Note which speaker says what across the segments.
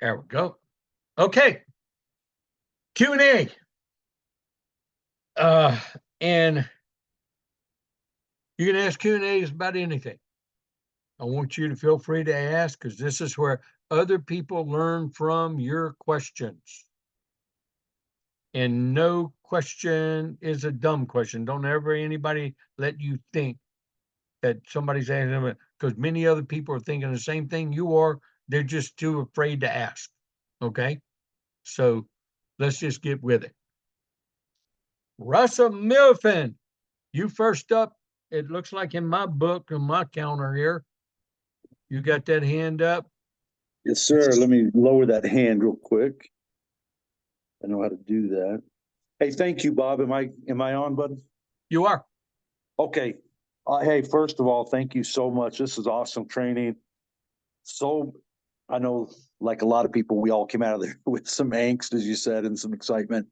Speaker 1: There we go. Okay. Q&A. And you can ask Q&As about anything. I want you to feel free to ask, because this is where other people learn from your questions. And no question is a dumb question. Don't ever anybody let you think that somebody's asking them, because many other people are thinking the same thing you are. They're just too afraid to ask. Okay? So let's just get with it. Russell Milfin, you first up. It looks like in my book, on my counter here, you got that hand up.
Speaker 2: Yes, sir. Let me lower that hand real quick. I know how to do that. Hey, thank you, Bob. Am I on, bud?
Speaker 1: You are.
Speaker 2: Okay. Hey, first of all, thank you so much. This is awesome training. So I know, like a lot of people, we all came out of there with some angst, as you said, and some excitement.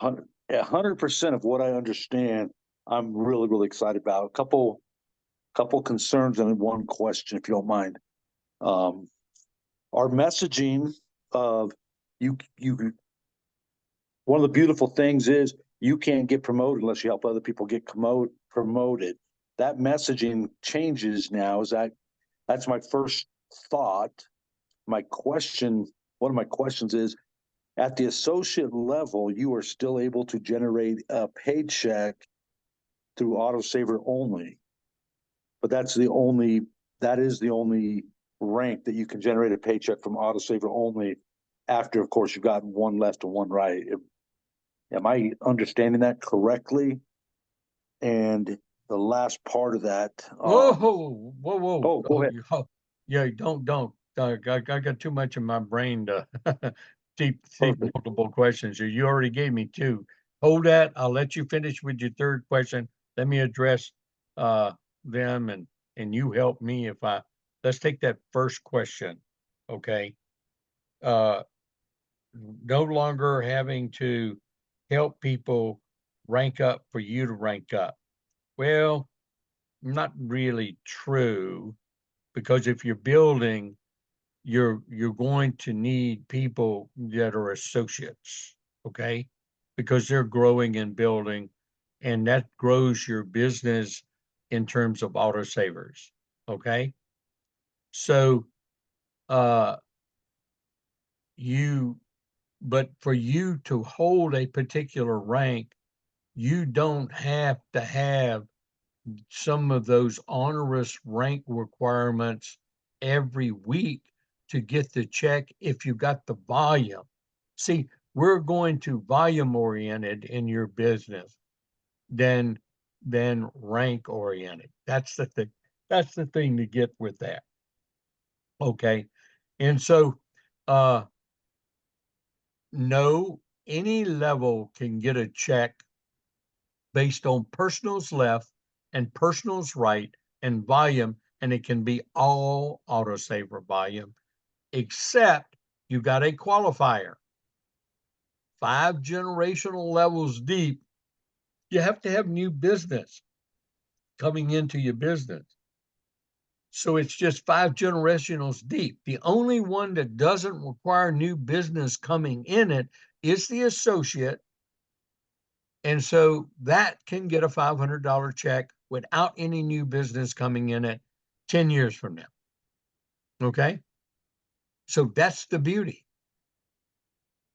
Speaker 2: 100% of what I understand, I'm really, really excited about. A couple concerns and one question, if you don't mind. Our messaging of you one of the beautiful things is you can't get promoted unless you help other people get promoted. That messaging changes now. That's my first thought. One of my questions is, at the associate level, you are still able to generate a paycheck through autosaver only, but that is the only rank that you can generate a paycheck from autosaver only after, of course, you've got one left and one right. Am I understanding that correctly? And the last part of that.
Speaker 1: Whoa.
Speaker 2: Oh, go ahead.
Speaker 1: Yeah, don't. I got too much in my brain to deep multiple questions. You already gave me two. Hold that. I'll let you finish with your third question. Let me address them, and you help me let's take that first question. Okay. No longer having to help people rank up for you to rank up. Well, not really true, because if you're building, you're going to need people that are associates, okay? Because they're growing and building, and that grows your business in terms of autosavers, okay? So, but for you to hold a particular rank, you don't have to have some of those onerous rank requirements every week to get the check if you got the volume. See, we're going to volume oriented in your business than rank oriented. That's the thing. That's the thing to get with that. Okay. And so no, any level can get a check based on personals left and personals right and volume, and it can be all autosaver volume, except you got a qualifier. 5 generational levels deep, you have to have new business coming into your business. So it's just 5 generationals deep. The only one that doesn't require new business coming in it is the associate. And so that can get a $500 check without any new business coming in it 10 years from now. Okay? So that's the beauty.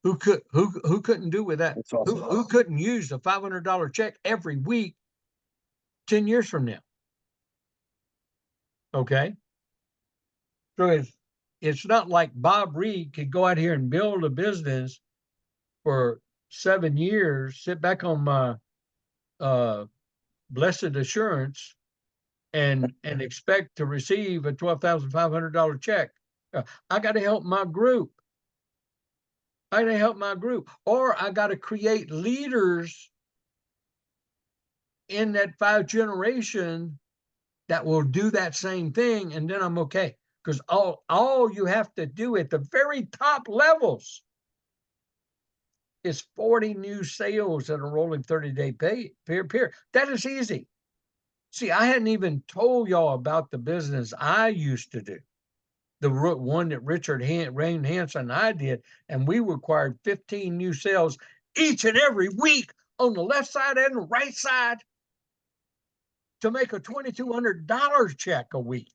Speaker 1: Who couldn't do with that?
Speaker 2: Awesome.
Speaker 1: Who couldn't use a $500 check every week 10 years from now? Okay? So it's not like Bob Reid could go out here and build a business for 7 years, sit back on my blessed assurance and expect to receive a $12,500 check. I got to help my group. Or I got to create leaders in that 5 generation that will do that same thing, and then I'm okay. Because all you have to do at the very top levels is 40 new sales at a rolling 30-day period. That is easy. See, I hadn't even told y'all about the business I used to do. one that Rain Hansen and I did, and we required 15 new sales each and every week on the left side and the right side to make a $2,200 check a week.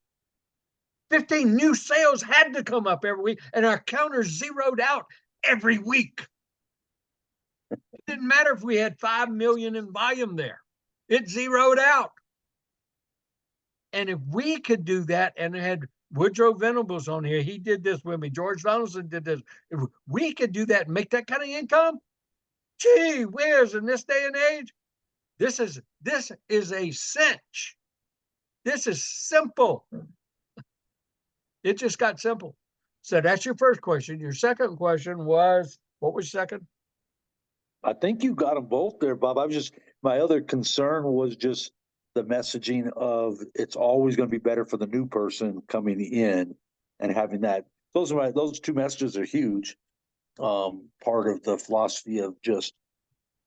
Speaker 1: 15 new sales had to come up every week, and our counters zeroed out every week. It didn't matter if we had 5 million in volume there. It zeroed out. And if we could do that, and had Woodrow Venables on here, he did this with me. George Donaldson did this. If we could do that and make that kind of income, gee whiz, in this day and age, this is a cinch. This is simple. It just got simple. So that's your first question. Your second question was, what was second?
Speaker 2: I think you got them both there, Bob. My other concern was just the messaging of it's always going to be better for the new person coming in and having that. Those two messages are huge. Part of the philosophy of just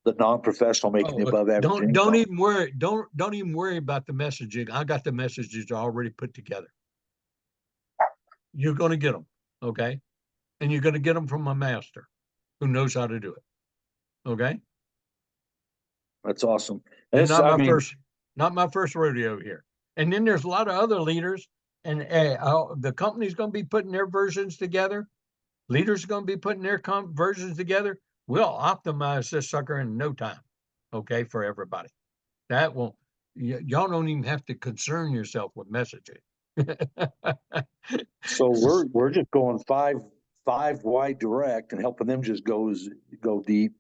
Speaker 2: the non-professional making the above average income.
Speaker 1: Don't even worry. Don't even worry about the messaging. I got the messages already put together. You're going to get them, okay? And you're going to get them from a master who knows how to do it, okay?
Speaker 2: That's awesome.
Speaker 1: And not my first rodeo here. And then there's a lot of other leaders, and the company's going to be putting their versions together. Leaders are going to be putting their versions together. We'll optimize this sucker in no time, okay, for everybody. That won't. Y'all don't even have to concern yourself with messaging.
Speaker 2: So we're just going five wide direct and helping them just go deep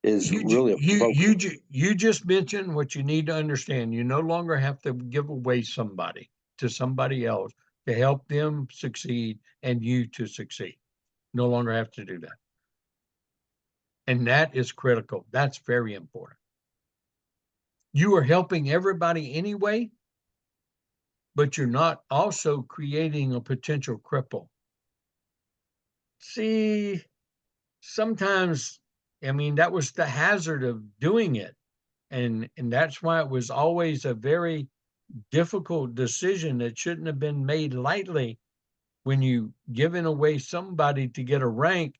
Speaker 2: is really a focus.
Speaker 1: You just mentioned what you need to understand. You no longer have to give away somebody to somebody else to help them succeed and you to succeed. No longer have to do that. And that is critical. That's very important. You are helping everybody anyway, but you're not also creating a potential cripple. See, sometimes, I mean, that was the hazard of doing it. And that's why it was always a very difficult decision that shouldn't have been made lightly when you giving away somebody to get a rank.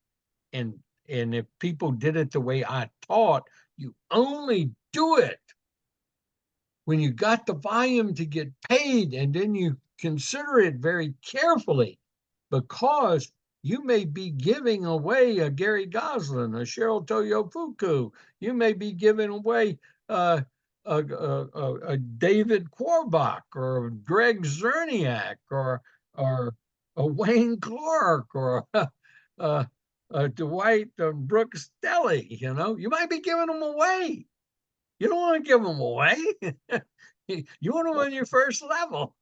Speaker 1: And if people did it the way I taught, you only do it when you got the volume to get paid, and then you consider it very carefully, because you may be giving away a Gary Goslin, a Cheryl Toyofuku. You may be giving away a David Korbach or Greg Zerniak or a Wayne Clark or Dwight Brooks Deli. You might be giving them away. You don't want to give them away. You want them on your first level,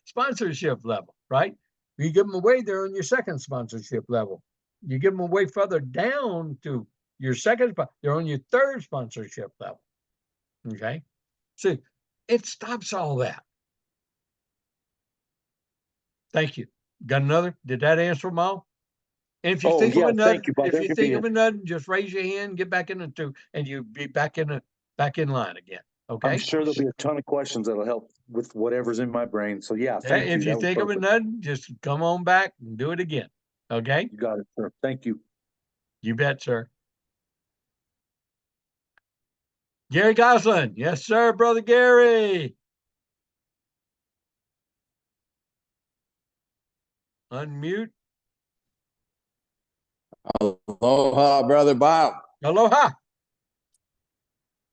Speaker 1: sponsorship level, right? You give them away, they're on your second sponsorship level. You give them away further down to your second, they're on your third sponsorship level. Okay. So it stops all that. Thank you. Got another? Did that answer them all? And if you think of another, just raise your hand, get back in the two, and you'll be back in line again. Okay.
Speaker 2: I'm sure there'll be a ton of questions that'll help with whatever's in my brain. So yeah, thank you.
Speaker 1: If you think of another, just come on back and do it again. Okay.
Speaker 2: You got it, sir. Thank you.
Speaker 1: You bet, sir. Gary Goslin. Yes, sir, brother Gary. Unmute.
Speaker 3: Aloha, brother Bob.
Speaker 1: Aloha.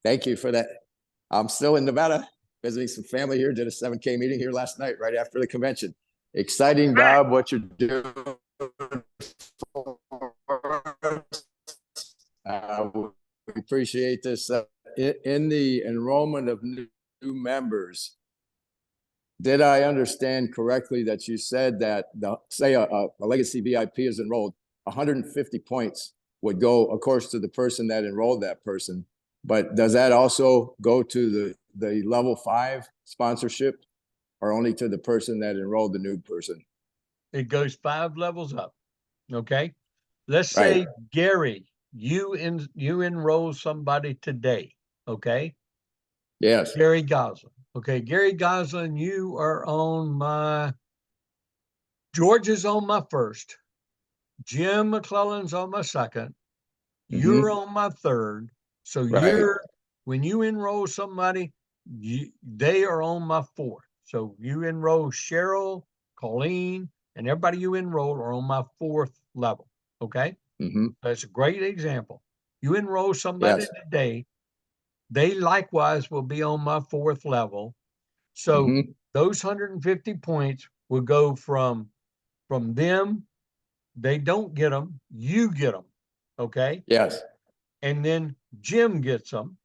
Speaker 3: Thank you for that. I'm still in Nevada, visiting some family here. Did a 7K meeting here last night, right after the convention. Exciting, Bob, what you're doing. We appreciate this. In the enrollment of new members, did I understand correctly that you said that say a legacy VIP is enrolled, 150 points would go, of course, to the person that enrolled that person, but does that also go to the level 5 sponsorship, or only to the person that enrolled the new person?
Speaker 1: It goes 5 levels up. Okay. Let's say, Gary, you enroll somebody today. Okay.
Speaker 3: Yes.
Speaker 1: Gary Goslin. Okay. Gary Goslin, you are on my George is on my first. Jim McClellan's on my second. You're
Speaker 3: Mhm.
Speaker 1: on my third. So
Speaker 3: Right.
Speaker 1: when you enroll somebody, they are on my fourth. So you enroll Cheryl, Colleen, and everybody you enroll are on my fourth level. Okay.
Speaker 3: Mhm.
Speaker 1: That's a great example. You enroll somebody
Speaker 3: Yes.
Speaker 1: today, they likewise will be on my fourth level. So
Speaker 3: Mhm.
Speaker 1: those 150 points will go from them. They don't get them. You get them. Okay.
Speaker 3: Yes.
Speaker 1: And then Jim gets them.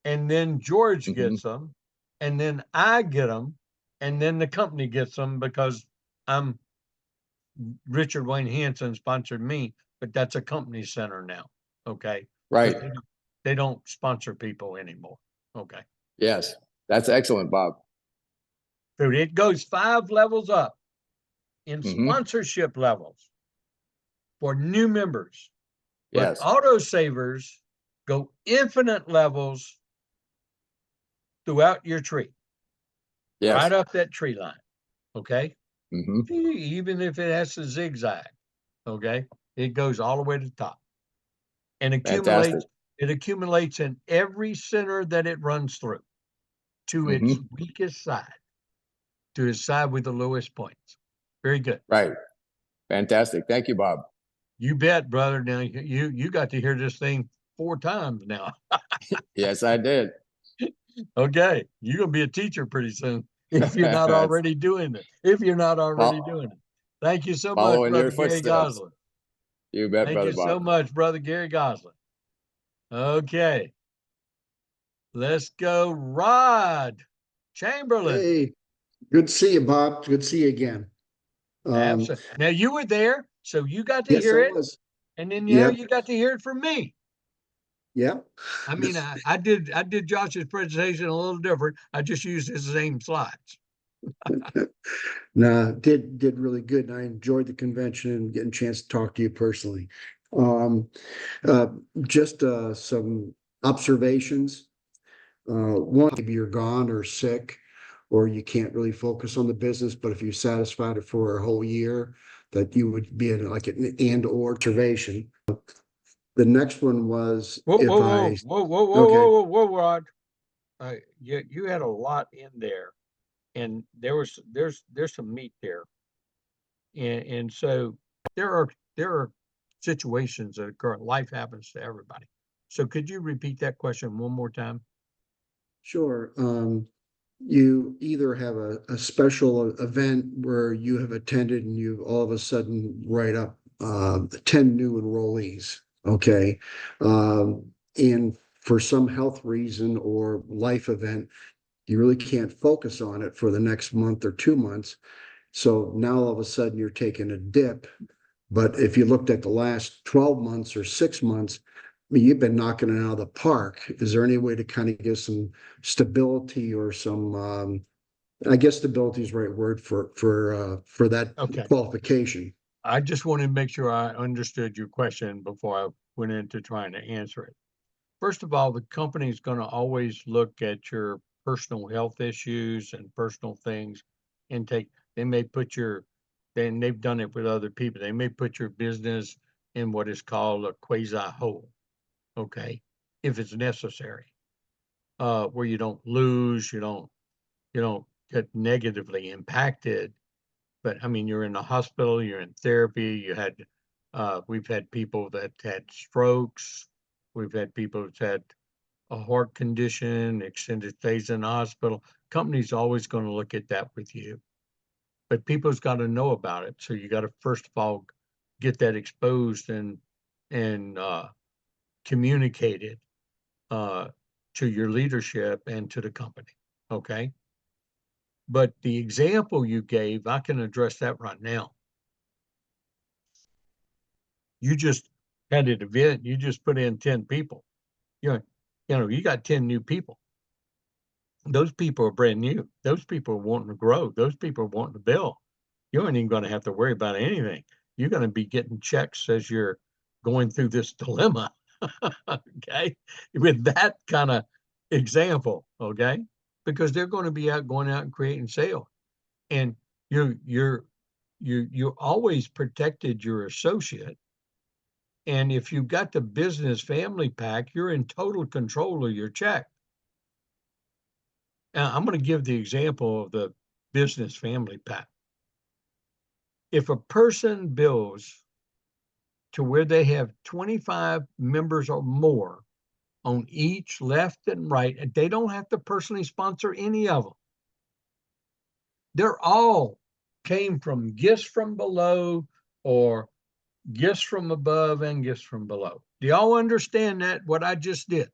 Speaker 1: And then George
Speaker 3: Mhm.
Speaker 1: gets them. And then I get them. And then the company gets them because I'm Richard Wayne Hanson sponsored me, but that's a company center now. Okay. Because
Speaker 3: Right.
Speaker 1: they don't sponsor people anymore. Okay.
Speaker 3: Yes. That's excellent, Bob.
Speaker 1: So it goes 5 levels up in
Speaker 3: Mhm.
Speaker 1: sponsorship levels for new members. But
Speaker 3: Yes.
Speaker 1: autosavers go infinite levels throughout your tree, right
Speaker 3: Yes.
Speaker 1: up that tree line. Okay.
Speaker 3: Mhm.
Speaker 1: Even if it has to zigzag, okay, it goes all the way to the top and
Speaker 3: Fantastic.
Speaker 1: accumulates in every center that it runs through to its
Speaker 3: Mhm.
Speaker 1: weakest side, to its side with the lowest points. Very good.
Speaker 3: Right. Fantastic. Thank you, Bob.
Speaker 1: You bet, brother. Now you got to hear this thing 4 times now.
Speaker 3: Yes, I did.
Speaker 1: Okay, you're gonna be a teacher pretty soon if you're not already doing it. If you're not already
Speaker 3: Fol-
Speaker 1: doing it. Thank you so much,
Speaker 3: Following your
Speaker 1: brother Gary
Speaker 3: footsteps.
Speaker 1: Goslin.
Speaker 3: You bet,
Speaker 1: Thank
Speaker 3: brother
Speaker 1: you
Speaker 3: Bob.
Speaker 1: so much, brother Gary Goslin. Okay, let's go, Rod Chamberlain.
Speaker 4: Hey, good to see you, Bob. Good to see you again.
Speaker 1: Absolutely. Now you were there, so you got to
Speaker 4: Yes,
Speaker 1: hear
Speaker 4: I
Speaker 1: it,
Speaker 4: was.
Speaker 1: and then
Speaker 4: Yep.
Speaker 1: you got to hear it from me.
Speaker 4: Yep.
Speaker 1: I mean, I did Josh's presentation a little different. I just used his same slides.
Speaker 4: No, did really good. And I enjoyed the convention and getting a chance to talk to you personally. Um, uh, just some observations. One, maybe you're gone or sick, or you can't really focus on the business. But if you satisfied it for a whole year, that you would be in like an and or observation. The next one was
Speaker 1: Whoa,
Speaker 4: if
Speaker 1: whoa,
Speaker 4: I
Speaker 1: whoa, whoa, whoa, whoa,
Speaker 4: okay.
Speaker 1: whoa, whoa, whoa, Rod. You had a lot in there, and there's some meat there, and so there are there are situations that occur. Life happens to everybody. So could you repeat that question one more time?
Speaker 4: Sure. You either have a special event where you have attended and you all of a sudden write up 10 new enrollees. Okay. And for some health reason or life event, you really can't focus on it for the next month or 2 months. So now all of a sudden you're taking a dip, but if you looked at the last 12 months or 6 months, I mean, you've been knocking it out of the park. Is there any way to kind of give some stability or some, I guess stability is the right word for that
Speaker 1: Okay.
Speaker 4: qualification?
Speaker 1: I just wanted to make sure I understood your question before I went into trying to answer it. First of all, the company is going to always look at your personal health issues and personal things and they may put then they've done it with other people. They may put your business in what is called a quasi hold, okay, if it's necessary, where you don't lose, you don't get negatively impacted. But I mean, you're in the hospital, you're in therapy, we've had people that had strokes, we've had people that had a heart condition, extended stays in the hospital. Company's always going to look at that with you, but people's got to know about it. So you got to first of all get that exposed and communicate it uh, to your leadership and to the company. Okay. But the example you gave, I can address that right now. You just had an event, you just put in 10 people. You got 10 new people. Those people are brand new. Those people are wanting to grow. Those people are wanting to build. You aren't even going to have to worry about anything. You're going to be getting checks as you're going through this dilemma. Okay. With that kind of example. Okay. Because they're going to be going out and creating sales. And you're you always protected your associate. And if you've got the business family pack, you're in total control of your check. Now, I'm going to give the example of the business family pack. If a person bills to where they have 25 members or more on each left and right, and they don't have to personally sponsor any of them. They're all came from gifts from below or gifts from above and gifts from below. Do y'all understand that, what I just did?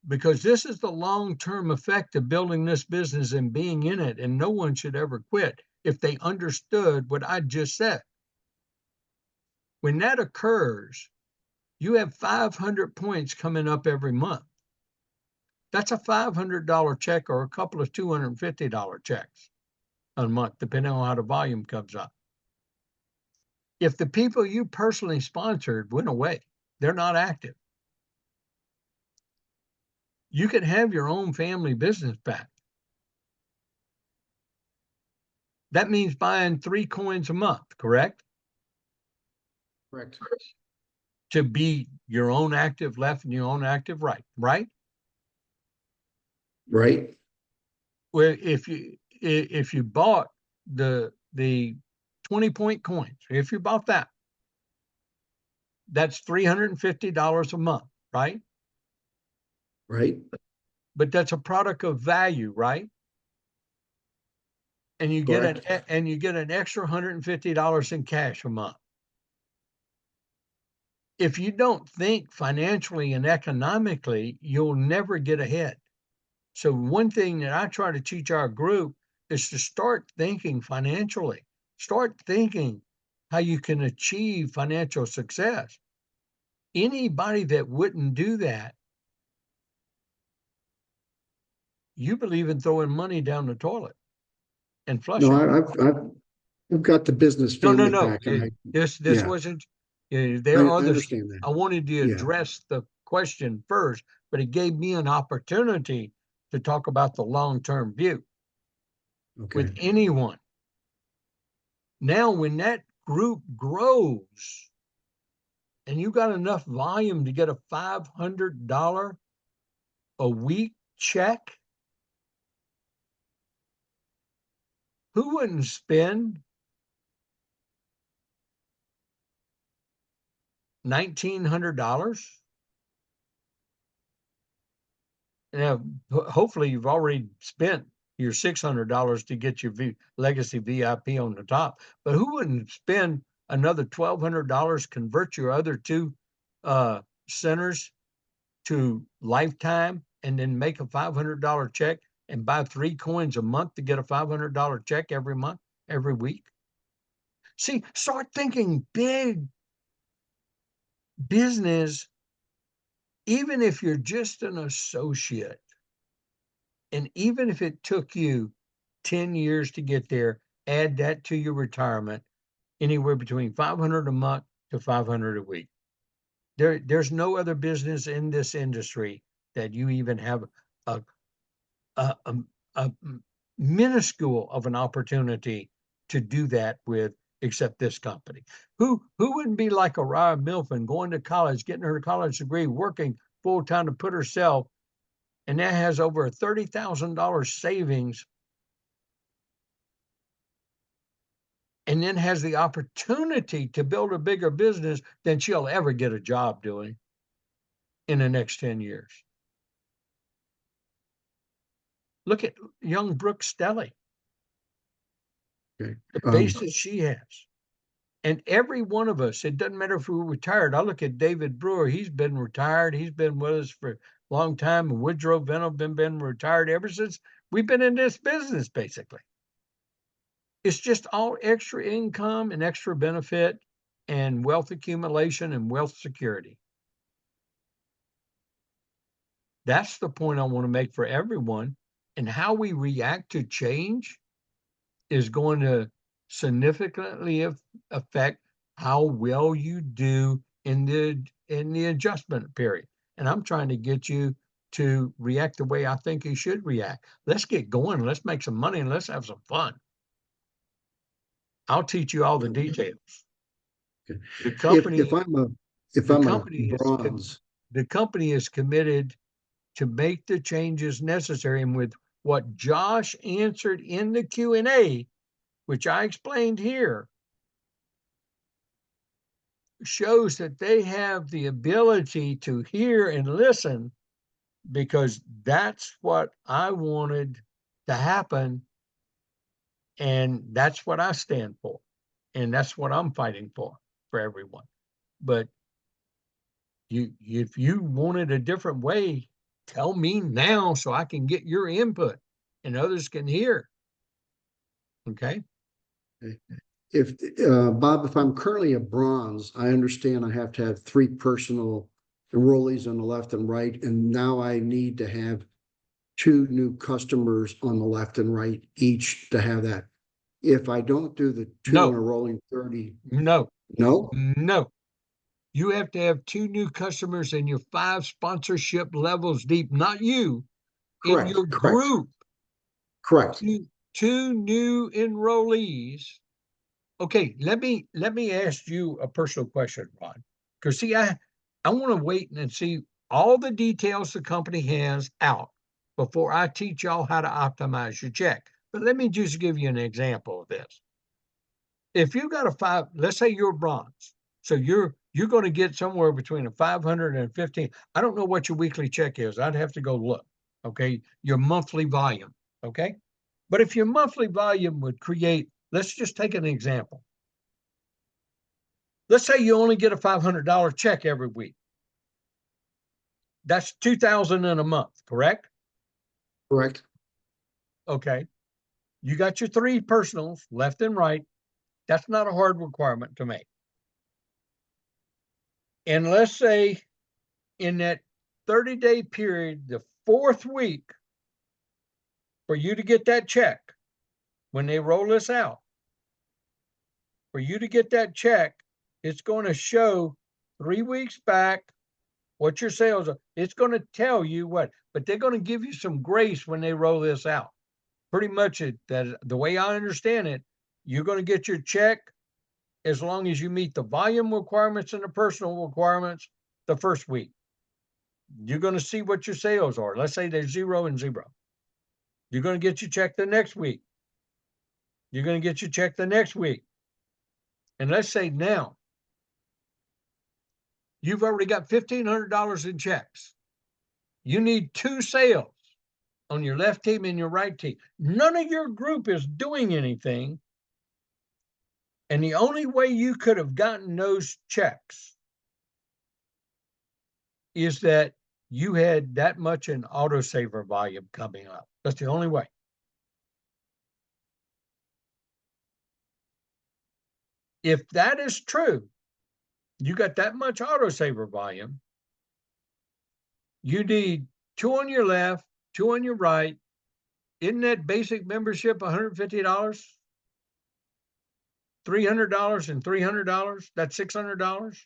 Speaker 1: Because this is the long-term effect of building this business and being in it, and no one should ever quit if they understood what I just said. When that occurs, you have 500 points coming up every month. That's a $500 check or a couple of $250 checks a month, depending on how the volume comes up. If the people you personally sponsored went away, they're not active. You can have your own family business back. That means buying 3 coins a month, correct?
Speaker 4: Correct.
Speaker 1: To be your own active left and your own active right, right?
Speaker 4: Right?
Speaker 1: Well, if you bought the 20-point coins, if you bought that, that's $350 a month, right?
Speaker 4: Right?
Speaker 1: But that's a product of value, right? And you get
Speaker 4: Correct.
Speaker 1: an extra $150 in cash a month. If you don't think financially and economically, you'll never get ahead. So one thing that I try to teach our group is to start thinking financially. Start thinking how you can achieve financial success. Anybody that wouldn't do that, you believe in throwing money down the toilet and
Speaker 4: No,
Speaker 1: flushing it.
Speaker 4: I've got the business family
Speaker 1: No.
Speaker 4: pack, and
Speaker 1: This
Speaker 4: yeah,
Speaker 1: wasn't.
Speaker 4: I
Speaker 1: There are others.
Speaker 4: understand that.
Speaker 1: I wanted to
Speaker 4: Yeah.
Speaker 1: address the question first, but it gave me an opportunity to talk about the long-term view with
Speaker 4: Okay.
Speaker 1: anyone. Now, when that group grows and you got enough volume to get a $500 a week check, who wouldn't spend $1,900? Now, hopefully you've already spent your $600 to get your legacy VIP on the top, but who wouldn't spend another $1,200, convert your other two centers to lifetime, and then make a $500 check and buy 3 coins a month to get a $500 check every month, every week? See, start thinking big business, even if you're just an associate. And even if it took you 10 years to get there, add that to your retirement, anywhere between 500 a month to 500 a week. There's no other business in this industry that you even have a, a, a, a minuscule of an opportunity to do that with, except this company. Who wouldn't be like a Raya Milfin, going to college, getting her college degree, working full time to put herself, and that has over $30,000 savings, and then has the opportunity to build a bigger business than she'll ever get a job doing in the next 10 years. Look at young Brooke Stelly,
Speaker 4: Okay.
Speaker 1: the base that she has. And every one of us, it doesn't matter if we're retired. I look at David Brewer, he's been retired. He's been with us for a long time. And Woodrow Venable been retired ever since we've been in this business, basically. It's just all extra income and extra benefit and wealth accumulation and wealth security. That's the point I want to make for everyone. And how we react to change is going to significantly affect how well you do in the adjustment period. And I'm trying to get you to react the way I think he should react. Let's get going. Let's make some money and let's have some fun. I'll teach you all the details.
Speaker 4: Okay.
Speaker 1: The company,
Speaker 4: If
Speaker 1: the
Speaker 4: I'm a
Speaker 1: company
Speaker 4: bronze,
Speaker 1: the company is committed to make the changes necessary. And with what Josh answered in the Q&A, which I explained here, shows that they have the ability to hear and listen, because that's what I wanted to happen. And that's what I stand for. And that's what I'm fighting for everyone. But if you wanted a different way, tell me now so I can get your input and others can hear. Okay.
Speaker 4: if Bob, if I'm currently a bronze, I understand I have to have 3 personal enrollees on the left and right, and now I need to have 2 new customers on the left and right each to have that. If I don't do the 2
Speaker 1: No.
Speaker 4: on a rolling 30,
Speaker 1: No,
Speaker 4: no?
Speaker 1: you have to have 2 new customers and you're 5 sponsorship levels deep, not you, in your group.
Speaker 4: Correct.
Speaker 1: Two new enrollees. Okay, let me ask you a personal question, Ron. Because see, I want to wait and see all the details the company has out before I teach y'all how to optimize your check. But let me just give you an example of this. If you got a 5, let's say you're bronze, so you're going to get somewhere between a 500 and 15. I don't know what your weekly check is. I'd have to go look. Okay, your monthly volume. Okay, but if your monthly volume would create, let's just take an example. Let's say you only get a $500 check every week. That's $2,000 in a month, correct?
Speaker 4: Correct.
Speaker 1: Okay. You got your 3 personals, left and right. That's not a hard requirement to make. And let's say in that 30-day period, the 4th week, for you to get that check, when they roll this out, for you to get that check, it's going to show 3 weeks back what your sales are. It's going to tell you what, but they're going to give you some grace when they roll this out. Pretty much that the way I understand it, you're going to get your check as long as you meet the volume requirements and the personal requirements the first week. You're going to see what your sales are. Let's say they're 0 and 0. You're going to get your check the next week. You're going to get your check the next week. And let's say now you've already got $1,500 in checks. You need 2 sales on your left team and your right team. None of your group is doing anything. And the only way you could have gotten those checks is that you had that much in autosaver volume coming up. That's the only way. If that is true, you got that much autosaver volume, you need 2 on your left, 2 on your right. Isn't that basic membership $150? $300 and $300, that's $600.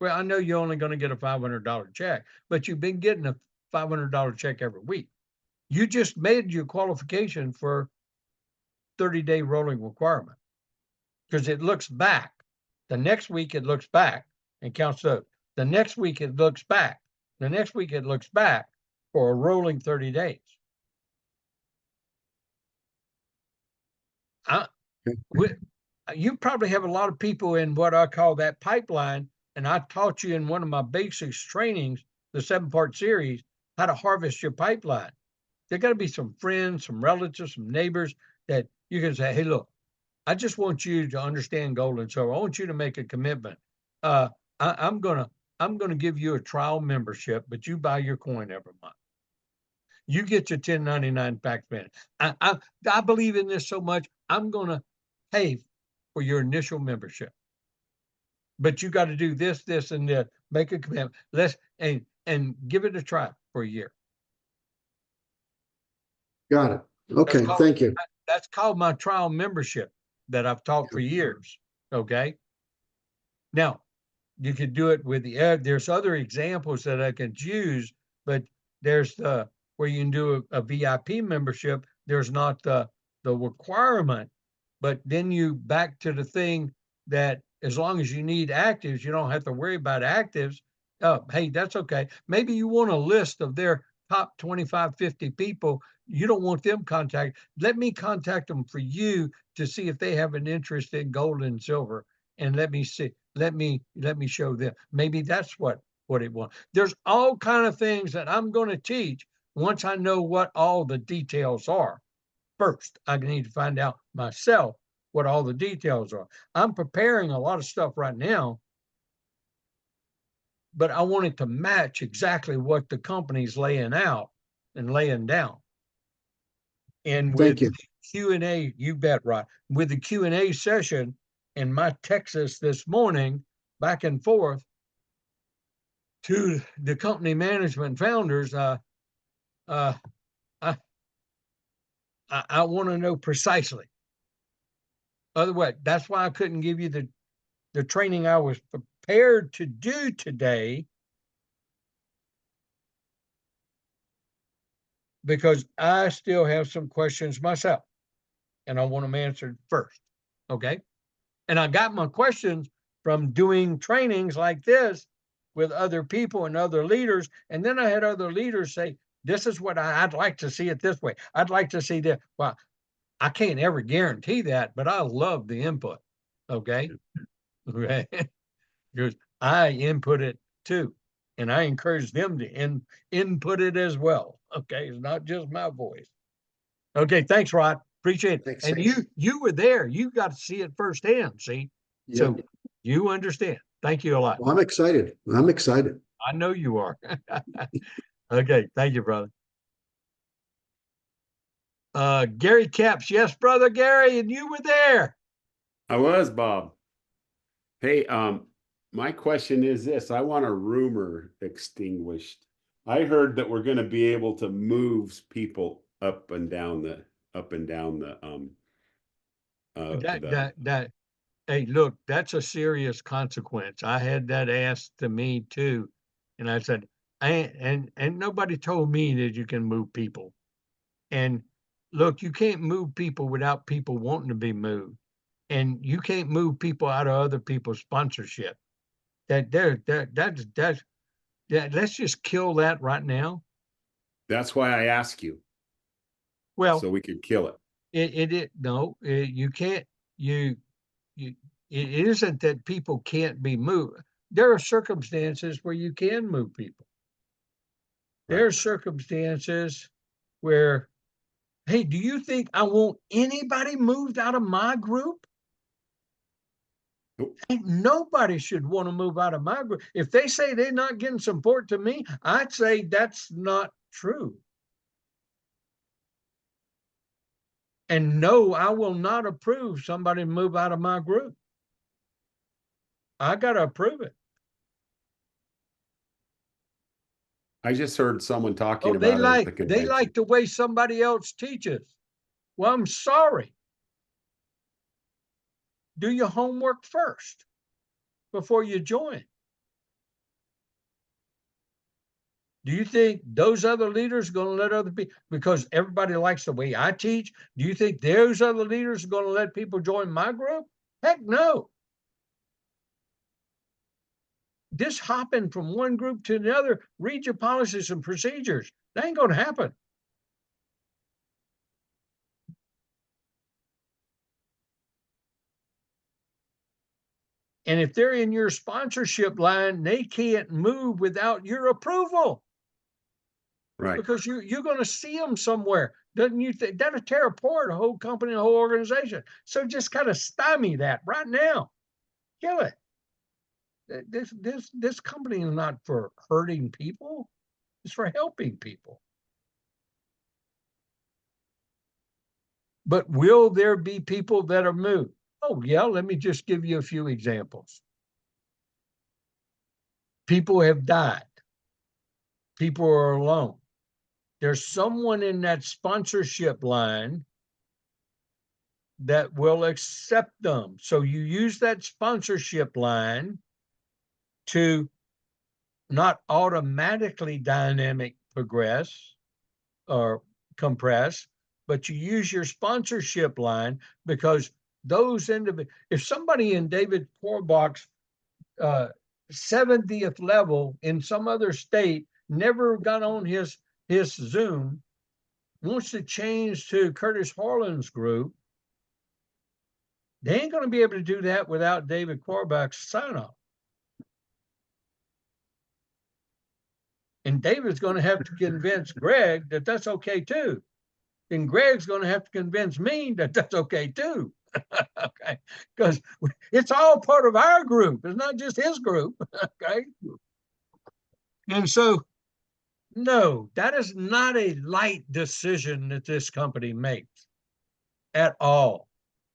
Speaker 1: Well, I know you're only going to get a $500 check, but you've been getting a $500 check every week. You just made your qualification for 30-day rolling requirement, because it looks back. The next week it looks back and counts those. The next week it looks back. The next week it looks back for a rolling 30 days. You probably have a lot of people in what I call that pipeline, and I taught you in one of my basics trainings, the 7-part series, how to harvest your pipeline. There got to be some friends, some relatives, some neighbors that you can say, hey, look, I just want you to understand gold and silver. I want you to make a commitment. I'm gonna give you a trial membership, but you buy your coin every month. You get your 1099 tax benefit. I believe in this so much. I'm gonna pay for your initial membership, but you got to do this, this, and that. Make a commitment. And give it a try for a year.
Speaker 4: Got it. Okay, thank you.
Speaker 1: That's called my trial membership that I've taught for years. Okay. Now, you could do it with there's other examples that I could use, but there's the, where you can do a VIP membership, there's not the requirement. But then you back to the thing that as long as you need actives, you don't have to worry about actives. Hey, that's okay. Maybe you want a list of their top 25, 50 people. You don't want them contact. Let me contact them for you to see if they have an interest in gold and silver. And let me see, let me show them. Maybe that's what it wants. There's all kind of things that I'm going to teach once I know what all the details are. First, I need to find out myself what all the details are. I'm preparing a lot of stuff right now, but I want it to match exactly what the company's laying out and laying down. And with
Speaker 4: Thank you.
Speaker 1: Q&A, you bet, Rod. With the Q&A session in my Texas this morning, back and forth to the company management founders, I want to know precisely. Otherwise, that's why I couldn't give you the training I was prepared to do today, because I still have some questions myself and I want them answered first. Okay. And I got my questions from doing trainings like this with other people and other leaders. And then I had other leaders say, this is what I'd like to see it this way. I'd like to see that. Well, I can't ever guarantee that, but I love the input. Okay. Okay. Because I input it too. And I encourage them to input it as well. Okay. It's not just my voice. Okay. Thanks, Rod. Appreciate it.
Speaker 4: Thanks.
Speaker 1: And you were there. You got to see it firsthand. See? So
Speaker 4: Yep.
Speaker 1: you understand. Thank you a lot.
Speaker 4: Well, I'm excited. I'm excited.
Speaker 1: I know you are. Okay. Thank you, brother. Gary Caps. Yes, brother Gary. And you were there.
Speaker 5: I was, Bob. Hey, my question is this. I want a rumor extinguished. I heard that we're going to be able to move people up and down the
Speaker 1: Hey, look, that's a serious consequence. I had that asked to me too. And I said, and nobody told me that you can move people. And look, you can't move people without people wanting to be moved. And you can't move people out of other people's sponsorship. Let's just kill that right now.
Speaker 5: That's why I ask you.
Speaker 1: Well,
Speaker 5: so we could kill it.
Speaker 1: You can't, it isn't that people can't be moved. There are circumstances where you can move people.
Speaker 5: Right.
Speaker 1: There are circumstances where, hey, do you think I want anybody moved out of my group?
Speaker 5: Nope.
Speaker 1: Ain't nobody should want to move out of my group. If they say they're not getting support to me, I'd say that's not true. And no, I will not approve somebody move out of my group. I got to approve it.
Speaker 5: I just heard someone talking
Speaker 1: Oh,
Speaker 5: about it at the convention.
Speaker 1: they like the way somebody else teaches. Well, I'm sorry. Do your homework first before you join. Do you think those other leaders are going to let other people, because everybody likes the way I teach, do you think those other leaders are going to let people join my group? Heck no. This hopping from one group to another, read your policies and procedures. That ain't going to happen. And if they're in your sponsorship line, they can't move without your approval.
Speaker 5: Right.
Speaker 1: Because you're going to see them somewhere. Doesn't you think that'll tear apart a whole company, a whole organization? So just kind of stymie that right now. Kill it. This company is not for hurting people. It's for helping people. But will there be people that are moved? Oh, yeah. Let me just give you a few examples. People have died. People are alone. There's someone in that sponsorship line that will accept them. So you use that sponsorship line to not automatically dynamic progress or compress, but you use your sponsorship line because those if somebody in David Korbach's 70th level in some other state never got on his Zoom, wants to change to Curtis Harlan's group, they ain't going to be able to do that without David Korbach's sign off. And David's going to have to convince Greg that that's okay too. And Greg's going to have to convince me that that's okay too. Okay. Because it's all part of our group. It's not just his group. Okay. And so, no, that is not a light decision that this company makes at all.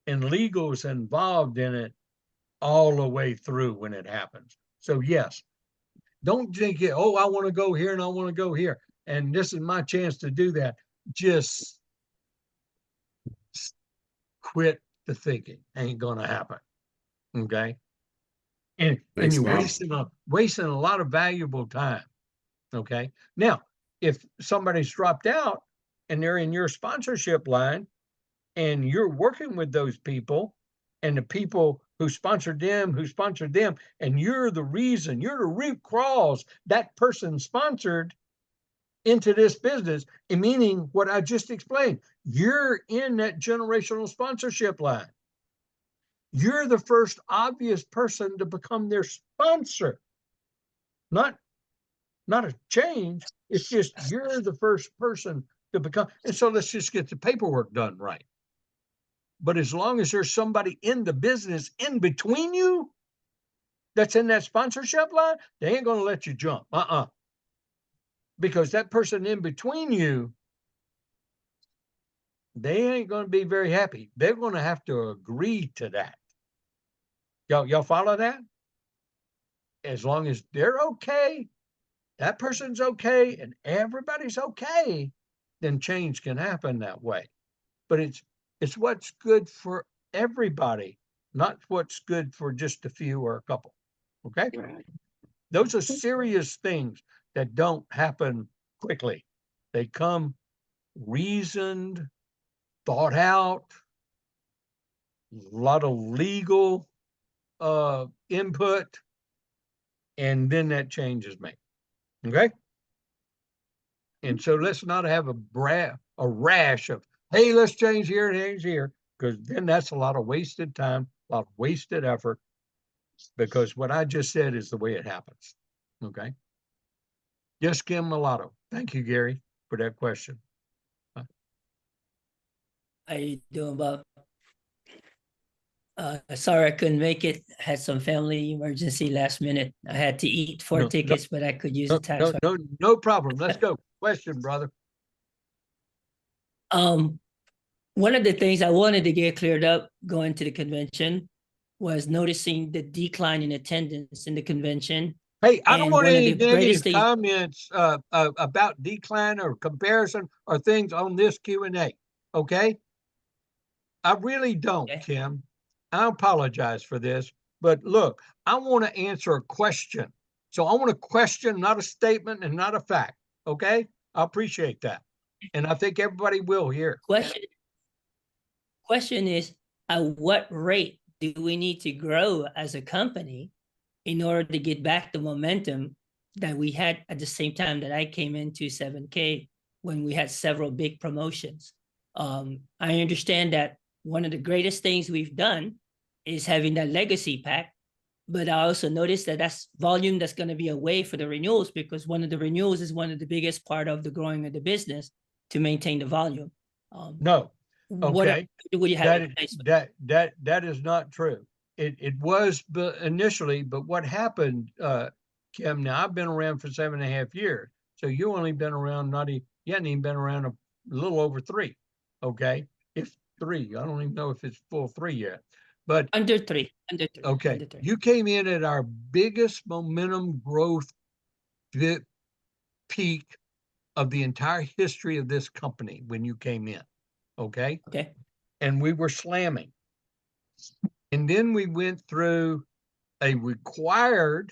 Speaker 1: And legal's involved in it all the way through when it happens. So yes, don't think it, oh, I want to go here and I want to go here. And this is my chance to do that. Just quit the thinking. Ain't gonna happen. Okay. And
Speaker 5: Thanks,
Speaker 1: you're
Speaker 5: Bob.
Speaker 1: wasting a lot of valuable time. Okay. Now, if somebody's dropped out and they're in your sponsorship line and you're working with those people and the people who sponsored them, and you're the reason, you're the root cause that person sponsored into this business, and meaning what I just explained, you're in that generational sponsorship line. You're the first obvious person to become their sponsor. Not a change. It's just you're the first person to become. And so let's just get the paperwork done right. But as long as there's somebody in the business in between you that's in that sponsorship line, they ain't going to let you jump. Because that person in between you, they ain't going to be very happy. They're going to have to agree to that. Y'all follow that? As long as they're okay, that person's okay, and everybody's okay, then change can happen that way. But it's what's good for everybody, not what's good for just a few or a couple. Okay? Those are serious things that don't happen quickly. They come reasoned, thought out, a lot of legal input, and then that change is made. Okay? And so let's not have a rash of, hey, let's change here and change here, because then that's a lot of wasted time, a lot of wasted effort, because what I just said is the way it happens. Okay? Yes, Kim Mulatto. Thank you, Gary, for that question.
Speaker 6: How you doing, Bob? Sorry I couldn't make it. Had some family emergency last minute. I had to eat 4 tickets, but I could use a tax.
Speaker 1: No problem. Let's go. Question, brother.
Speaker 6: One of the things I wanted to get cleared up going to the convention was noticing the decline in attendance in the convention.
Speaker 1: Hey, I don't want any
Speaker 6: negative
Speaker 1: comments about decline or comparison or things on this Q&A. Okay? I really don't, okay. Kim. I apologize for this, but look, I want to answer a question. So I want a question, not a statement and not a fact. Okay? I appreciate that. And I think everybody will here.
Speaker 6: Question is, at what rate do we need to grow as a company in order to get back the momentum that we had at the same time that I came into 7K when we had several big promotions? I understand that one of the greatest things we've done is having that legacy pack, but I also noticed that that's volume that's going to be away for the renewals, because one of the renewals is one of the biggest part of the growing of the business to maintain the volume.
Speaker 1: No. Okay.
Speaker 6: What you have
Speaker 1: that is not true. It was initially, but what happened, Kim, now I've been around for 7.5 years. So you only been around, you hadn't even been around a little over 3. Okay. If 3, I don't even know if it's full 3 yet, but
Speaker 6: under 3.
Speaker 1: Okay.
Speaker 6: Under 3.
Speaker 1: You came in at our biggest momentum growth peak of the entire history of this company when you came in. Okay.
Speaker 6: Okay.
Speaker 1: And we were slamming. And then we went through a required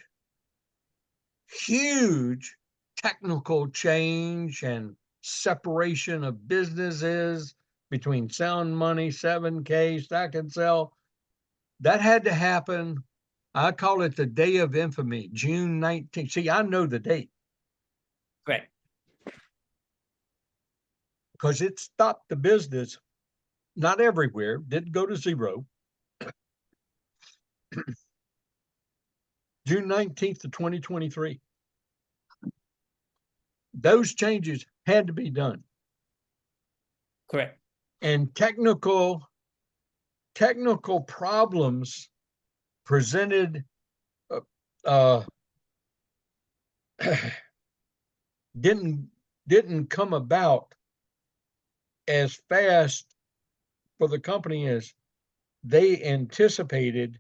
Speaker 1: huge technical change and separation of businesses between sound money, 7K, stack and sell. That had to happen. I call it the day of infamy, June 19th. See, I know the date
Speaker 6: Correct.
Speaker 1: because it stopped the business. Not everywhere, didn't go to zero. June 19th of 2023. Those changes had to be done.
Speaker 6: Correct.
Speaker 1: And technical problems presented didn't come about as fast for the company as they anticipated,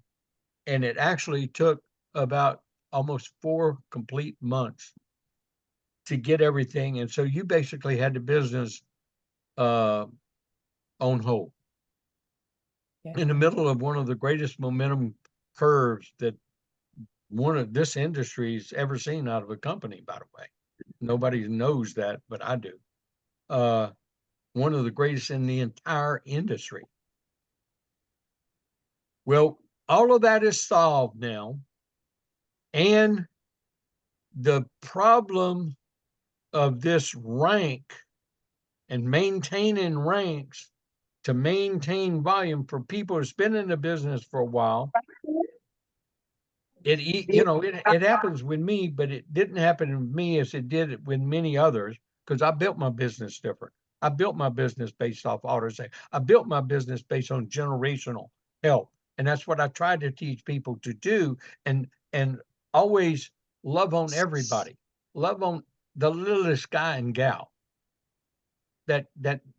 Speaker 1: and it actually took about almost 4 complete months to get everything. And so you basically had the business on hold.
Speaker 6: Yeah.
Speaker 1: In the middle of one of the greatest momentum curves that one of this industry's ever seen out of a company, by the way. Nobody knows that, but I do. One of the greatest in the entire industry. Well, all of that is solved now. And the problem of this rank and maintaining ranks to maintain volume for people who've been in the business for a while. It happens with me, but it didn't happen with me as it did with many others, because I built my business different. I built my business based off auto sale. I built my business based on generational help. And that's what I tried to teach people to do, and always love on everybody. Love on the littlest guy and gal that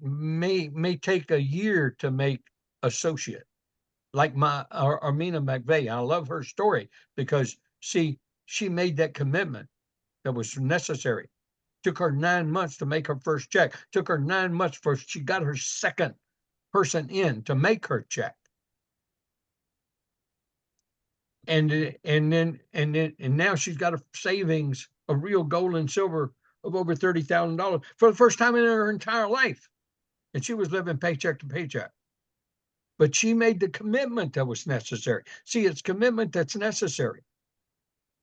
Speaker 1: may take a year to make associate. Like my Armina McVeigh. I love her story because she made that commitment that was necessary. Took her 9 months to make her first check. Took her 9 months before she got her second person in to make her check. And now she's got a savings of real gold and silver of over $30,000 for the first time in her entire life. And she was living paycheck to paycheck. But she made the commitment that was necessary. See, it's commitment that's necessary.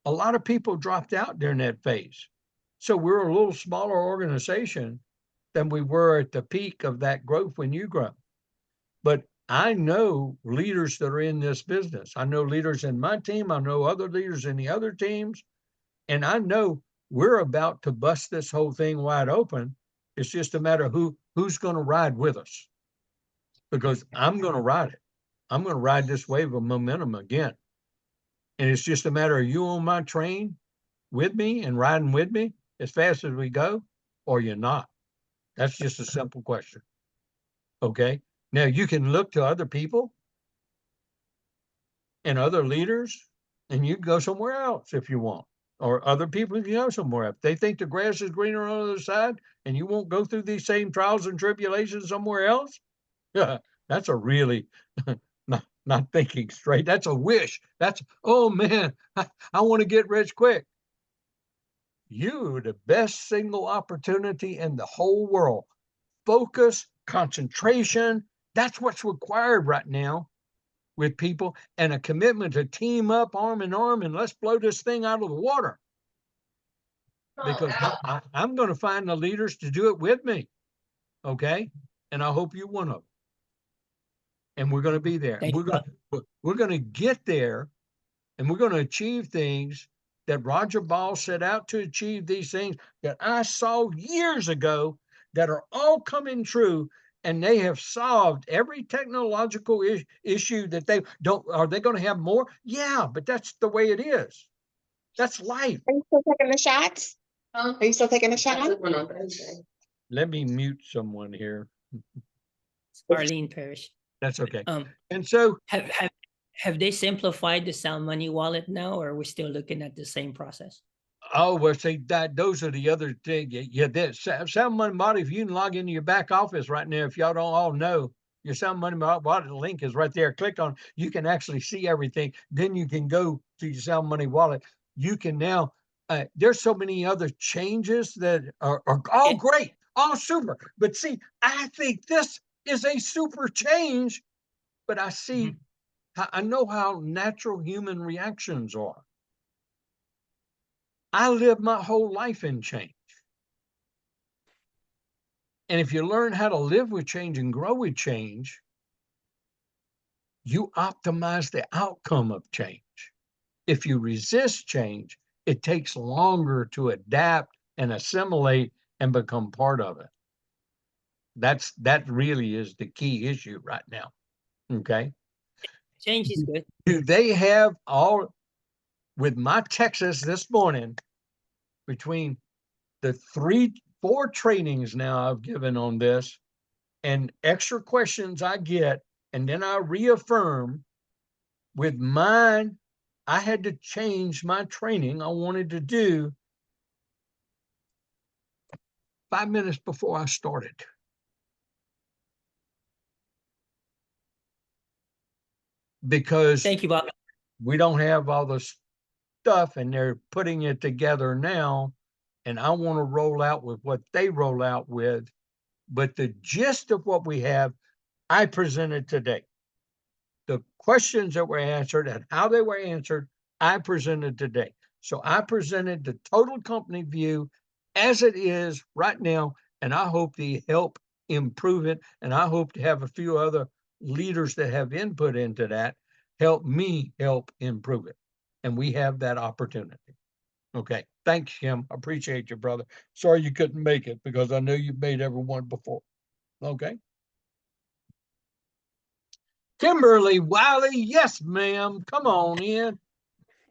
Speaker 1: A lot of people dropped out during that phase. So we're a little smaller organization than we were at the peak of that growth when you grow. But I know leaders that are in this business. I know leaders in my team. I know other leaders in the other teams. And I know we're about to bust this whole thing wide open. It's just a matter of who's going to ride with us. Because I'm going to ride it. I'm going to ride this wave of momentum again. And it's just a matter of you on my train with me and riding with me as fast as we go, or you're not. That's just a simple question. Okay. Now you can look to other people and other leaders, and you can go somewhere else if you want, or other people can go somewhere else. They think the grass is greener on the other side, and you won't go through these same trials and tribulations somewhere else. Yeah, that's a really not thinking straight. That's a wish. That's, oh man, I want to get rich quick. You are the best single opportunity in the whole world. Focus, concentration. That's what's required right now with people, and a commitment to team up arm in arm, and let's blow this thing out of the water. Because I'm going to find the leaders to do it with me. Okay. And I hope you're one of them. And we're going to be there. We're going to get there, and we're going to achieve things that Roger Ball set out to achieve, these things that I saw years ago that are all coming true, and they have solved every technological issue that they don't. Are they going to have more? Yeah, but that's the way it is. That's life.
Speaker 7: Are you still taking the shots? Are you still taking the shot?
Speaker 1: Let me mute someone here.
Speaker 6: Arlene Parrish.
Speaker 1: That's okay. And so
Speaker 6: have they simplified the Sound Money wallet now, or are we still looking at the same process?
Speaker 1: Oh, well, see, those are the other thing. Yeah, that Sound Money Wallet, if you can log into your back office right now, if y'all don't all know, your Sound Money Wallet link is right there. Click on, you can actually see everything. Then you can go to your Sound Money Wallet. You can now there's so many other changes that are all
Speaker 6: Yeah.
Speaker 1: great, all super. But see, I think this is a super change, but I see, I know how natural human reactions are. I lived my whole life in change. And if you learn how to live with change and grow with change, you optimize the outcome of change. If you resist change, it takes longer to adapt and assimilate and become part of it. That really is the key issue right now. Okay.
Speaker 6: Change is good.
Speaker 1: Do they have all with my Texas this morning between the 4 trainings now I've given on this and extra questions I get, and then I reaffirm with mine, I had to change my training I wanted to do 5 minutes before I started. Because
Speaker 6: Thank you, Bob.
Speaker 1: we don't have all the stuff and they're putting it together now. And I want to roll out with what they roll out with. But the gist of what we have, I presented today. The questions that were answered and how they were answered, I presented today. So I presented the total company view as it is right now, and I hope to help improve it. And I hope to have a few other leaders that have input into that help me help improve it. And we have that opportunity. Okay. Thanks, Kim. I appreciate you, brother. Sorry you couldn't make it because I know you've made everyone before. Okay. Kimberly Wiley, yes, ma'am. Come on in.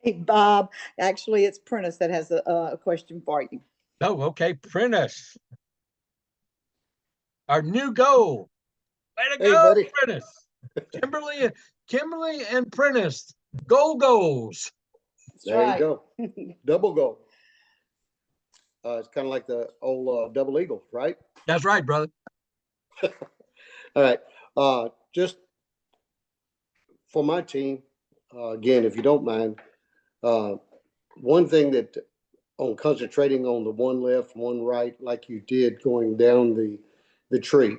Speaker 8: Hey, Bob, actually, it's Prentice that has a question for you.
Speaker 1: Oh, okay. Prentice. Our new goal. Way to
Speaker 9: Hey,
Speaker 1: go,
Speaker 9: buddy.
Speaker 1: Prentice. Kimberly and Prentice. Goals.
Speaker 8: That's
Speaker 9: There
Speaker 8: right.
Speaker 9: you go. Double goal. It's kind of like the old double eagle, right?
Speaker 1: That's right, brother.
Speaker 9: All right. Just for my team, again, if you don't mind, one thing that on concentrating on the one left, one right, like you did going down the tree.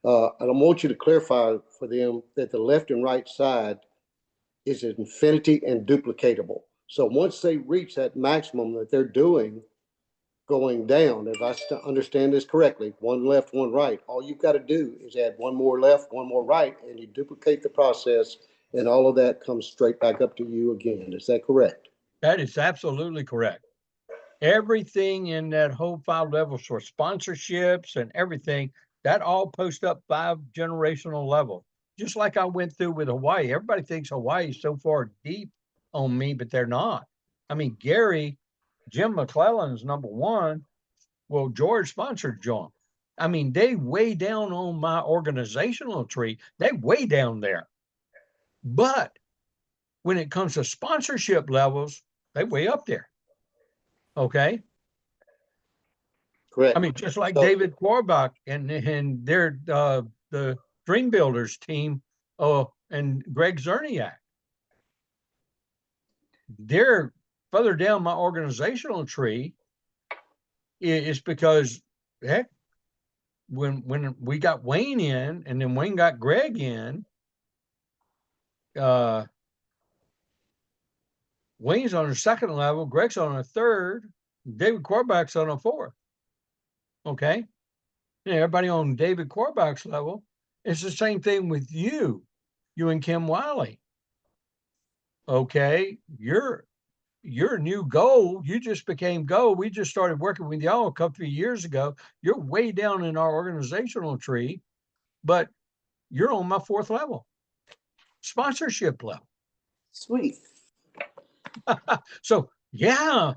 Speaker 9: And I want you to clarify for them that the left and right side is infinity and duplicatable. So once they reach that maximum that they're doing going down, if I understand this correctly, one left, one right, all you've got to do is add one more left, one more right, and you duplicate the process, and all of that comes straight back up to you again. Is that correct?
Speaker 1: That is absolutely correct. Everything in that whole 5 levels for sponsorships and everything, that all post up 5 generational levels. Just like I went through with Hawaii. Everybody thinks Hawaii is so far deep on me, but they're not. I mean, Jim McClellan's number 1. Well, George sponsored John. I mean, they way down on my organizational tree. They way down there. But when it comes to sponsorship levels, they way up there. Okay.
Speaker 9: Correct.
Speaker 1: I mean, just like
Speaker 9: So-
Speaker 1: David Korbach and their the Dream Builders team, and Greg Zerniak. They're further down my organizational tree is because heck, when we got Wayne in and then Wayne got Greg in, Wayne's on a 2nd level, Greg's on a 3rd, David Korbach's on a 4th. Okay. And everybody on David Korbach's level. It's the same thing with you and Kim Wiley. Okay. You're new goal. You just became goal. We just started working with y'all a couple of years ago. You're way down in our organizational tree, but you're on my 4th level, sponsorship level.
Speaker 8: Sweet.
Speaker 1: So yeah,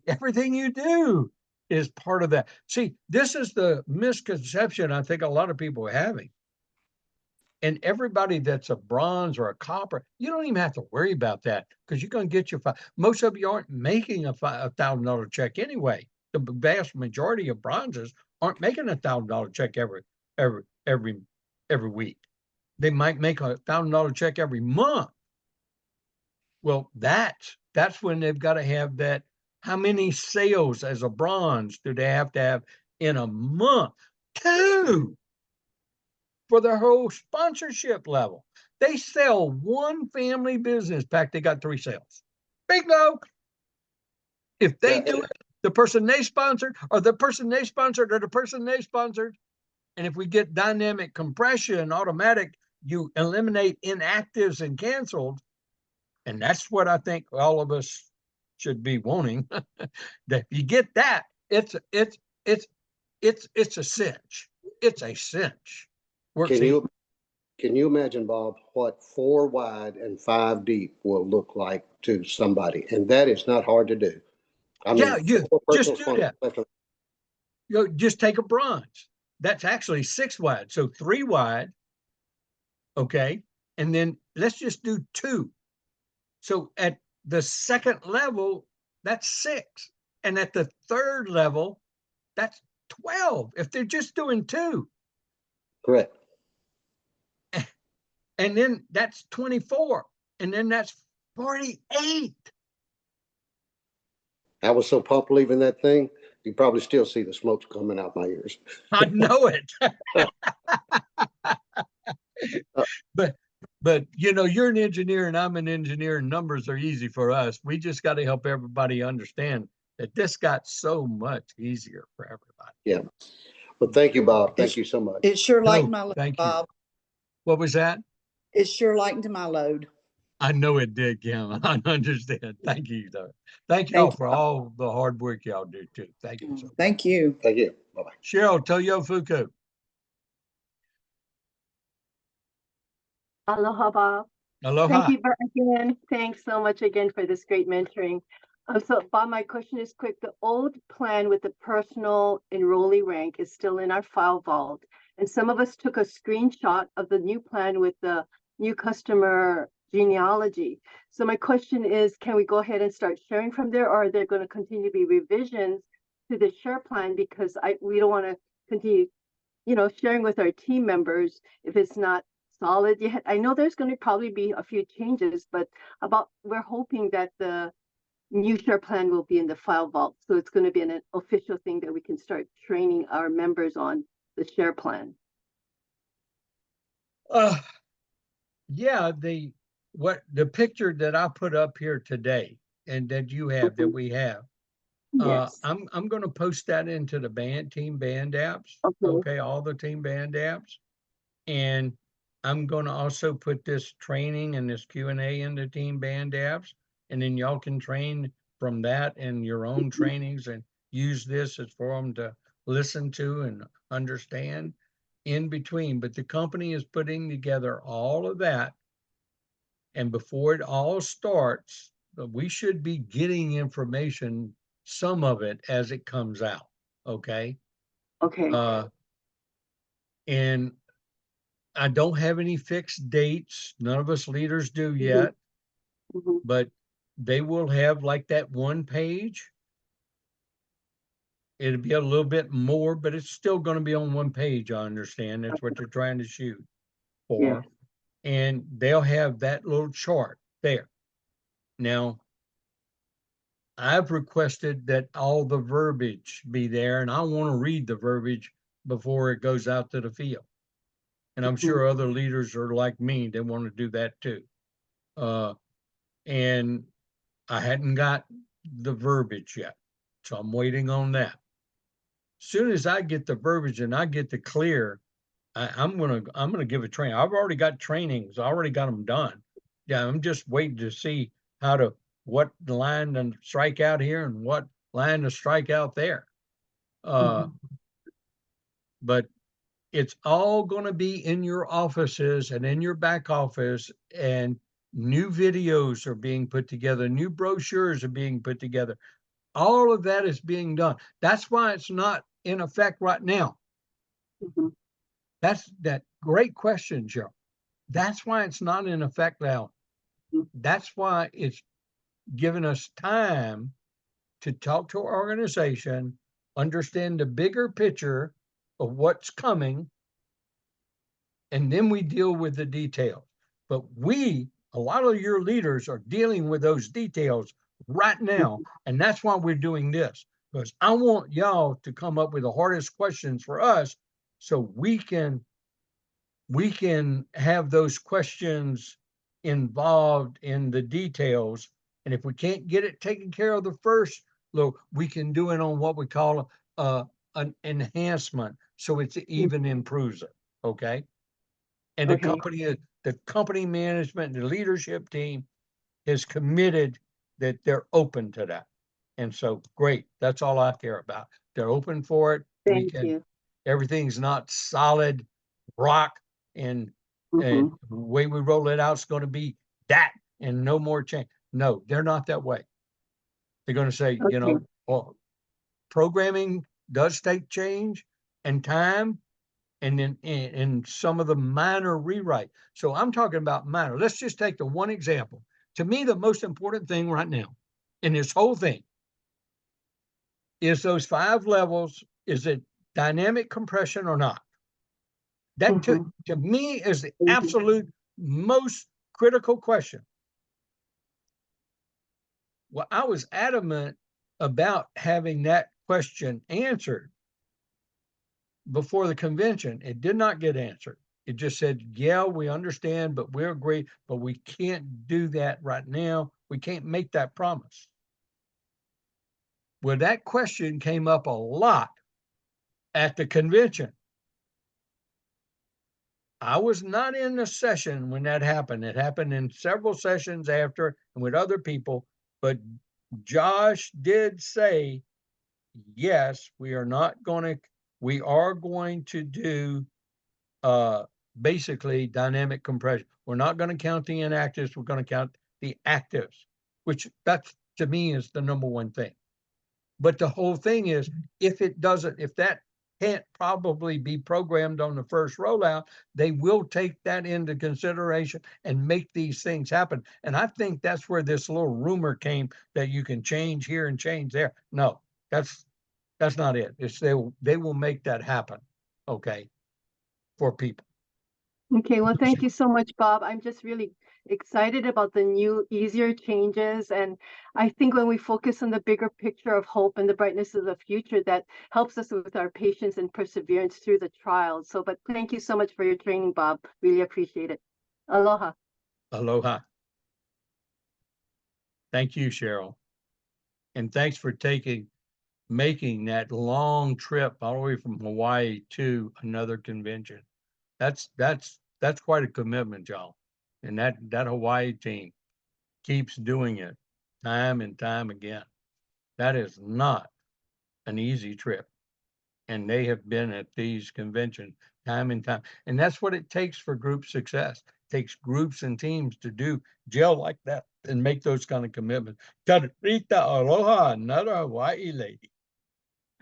Speaker 1: everything you do is part of that. See, this is the misconception I think a lot of people are having. And everybody that's a bronze or a copper, you don't even have to worry about that because you're going to get your most of you aren't making a $1,000 check anyway. The vast majority of bronzes aren't making a $1,000 check every week. They might make a $1,000 check every month. Well, that's when they've got to have that. How many sales as a bronze do they have to have in a month? 2 for their whole sponsorship level. They sell one family business pack, they got 3 sales. Bingo. If they
Speaker 9: Yeah.
Speaker 1: do it, the person they sponsored, or the person they sponsored, or the person they sponsored, and if we get dynamic compression automatic, you eliminate inactives and canceled. And that's what I think all of us should be wanting. That you get that, it's a cinch. It's a cinch. Works
Speaker 9: Can you imagine, Bob, what 4 wide and 5 deep will look like to somebody? And that is not hard to do. I
Speaker 1: Yeah,
Speaker 9: mean,
Speaker 1: you
Speaker 9: 4
Speaker 1: just
Speaker 9: personal
Speaker 1: do that.
Speaker 9: sponsors.
Speaker 1: You know, just take a bronze. That's actually 6 wide. So 3 wide. Okay. And then let's just do 2. So at the second level, that's 6. And at the third level, that's 12. If they're just doing 2.
Speaker 9: Correct.
Speaker 1: And then that's 24. And then that's 48.
Speaker 9: I was so pumped leaving that thing, you probably still see the smoke coming out my ears.
Speaker 1: I know it. but you know, you're an engineer and I'm an engineer, and numbers are easy for us. We just got to help everybody understand that this got so much easier for everybody.
Speaker 9: Yeah. But thank you, Bob. Thank
Speaker 8: It's-
Speaker 9: you so much.
Speaker 8: It sure
Speaker 1: No,
Speaker 8: lightened my load,
Speaker 1: thank you.
Speaker 8: Bob.
Speaker 1: What was that?
Speaker 8: It sure lightened my load.
Speaker 1: I know it did, Kim. I understand. Thank you, though. Thank y'all
Speaker 8: Thank you,
Speaker 1: for
Speaker 8: Bob.
Speaker 1: all the hard work y'all do too. Thank you so much.
Speaker 8: Thank you.
Speaker 9: Thank you. Bye-bye.
Speaker 1: Cheryl, Toyo Fuku.
Speaker 10: Aloha, Bob.
Speaker 1: Aloha.
Speaker 10: Thank you again. Thanks so much again for this great mentoring. So, Bob, my question is quick. The old plan with the personal enrollee rank is still in our file vault. And some of us took a screenshot of the new plan with the new customer genealogy. So my question is, can we go ahead and start sharing from there, or are there going to continue to be revisions to the share plan? Because we don't want to continue, sharing with our team members if it's not solid yet. I know there's going to probably be a few changes, but we're hoping that the new share plan will be in the file vault. So it's going to be an official thing that we can start training our members on the share plan.
Speaker 1: Yeah, the picture that I put up here today and that you have, that we have,
Speaker 10: Yes.
Speaker 1: I'm going to post that into the team band apps. Okay, all the team band apps. And I'm going to also put this training and this Q&A in the team band apps, and then y'all can train from that in your own trainings and use this as for them to listen to and understand in between. But the company is putting together all of that. And before it all starts, we should be getting information, some of it as it comes out. Okay.
Speaker 10: Okay.
Speaker 1: And I don't have any fixed dates. None of us leaders do yet, but they will have like that 1 page. It'll be a little bit more, but it's still going to be on 1 page. I understand that's what they're trying to shoot for. Yeah. And they'll have that little chart there. Now, I've requested that all the verbiage be there, and I want to read the verbiage before it goes out to the field. And I'm sure other leaders are like me, they want to do that too. And I hadn't got the verbiage yet, so I'm waiting on that. As soon as I get the verbiage and I get the clear, I'm gonna give a training. I've already got trainings, I already got them done. Yeah, I'm just waiting to see what line to strike out here and what line to strike out there. But it's all going to be in your offices and in your back office, and new videos are being put together, new brochures are being put together. All of that is being done. That's why it's not in effect right now. That's that great question, Joe. That's why it's not in effect now. That's why it's given us time to talk to our organization, understand the bigger picture of what's coming, and then we deal with the details. But we a lot of your leaders are dealing with those details right now. And that's why we're doing this, because I want y'all to come up with the hardest questions for us so we can have those questions involved in the details. And if we can't get it taken care of the first, look, we can do it on what we call an enhancement, so it's even improves it. Okay. And
Speaker 10: Okay.
Speaker 1: the company management, the leadership team is committed that they're open to that. And so, great. That's all I care about. They're open for it.
Speaker 10: Thank you.
Speaker 1: Everything's not solid rock, and the way we roll it out is going to be that and no more change. No, they're not that way. They're going to say,
Speaker 10: Okay.
Speaker 1: well, programming does take change and time, and then in some of the minor rewrite. So I'm talking about minor. Let's just take the one example. To me, the most important thing right now in this whole thing is those 5 levels. Is it dynamic compression or not? That to me is the absolute most critical question. Well, I was adamant about having that question answered before the convention. It did not get answered. It just said, yeah, we understand, but we agree, but we can't do that right now. We can't make that promise. Well, that question came up a lot at the convention. I was not in the session when that happened. It happened in several sessions after and with other people, but Josh did say, yes, we are going to do basically dynamic compression. We're not going to count the inactives. We're going to count the actives, which that's to me is the number one thing. But the whole thing is, if that can't probably be programmed on the first rollout, they will take that into consideration and make these things happen. And I think that's where this little rumor came that you can change here and change there. No, that's not it. It's they will make that happen. Okay. For people.
Speaker 10: Okay, well, thank you so much, Bob. I'm just really excited about the new, easier changes. And I think when we focus on the bigger picture of hope and the brightness of the future, that helps us with our patience and perseverance through the trials. So, but thank you so much for your training, Bob. Really appreciate it. Aloha.
Speaker 1: Aloha. Thank you, Cheryl. And thanks for making that long trip all the way from Hawaii to another convention. That's quite a commitment, y'all. And that Hawaii team keeps doing it time and time again. That is not an easy trip. And they have been at these conventions time and time. And that's what it takes for group success. It takes groups and teams to gel like that and make those kind of commitments. Rita, aloha, another Hawaii lady.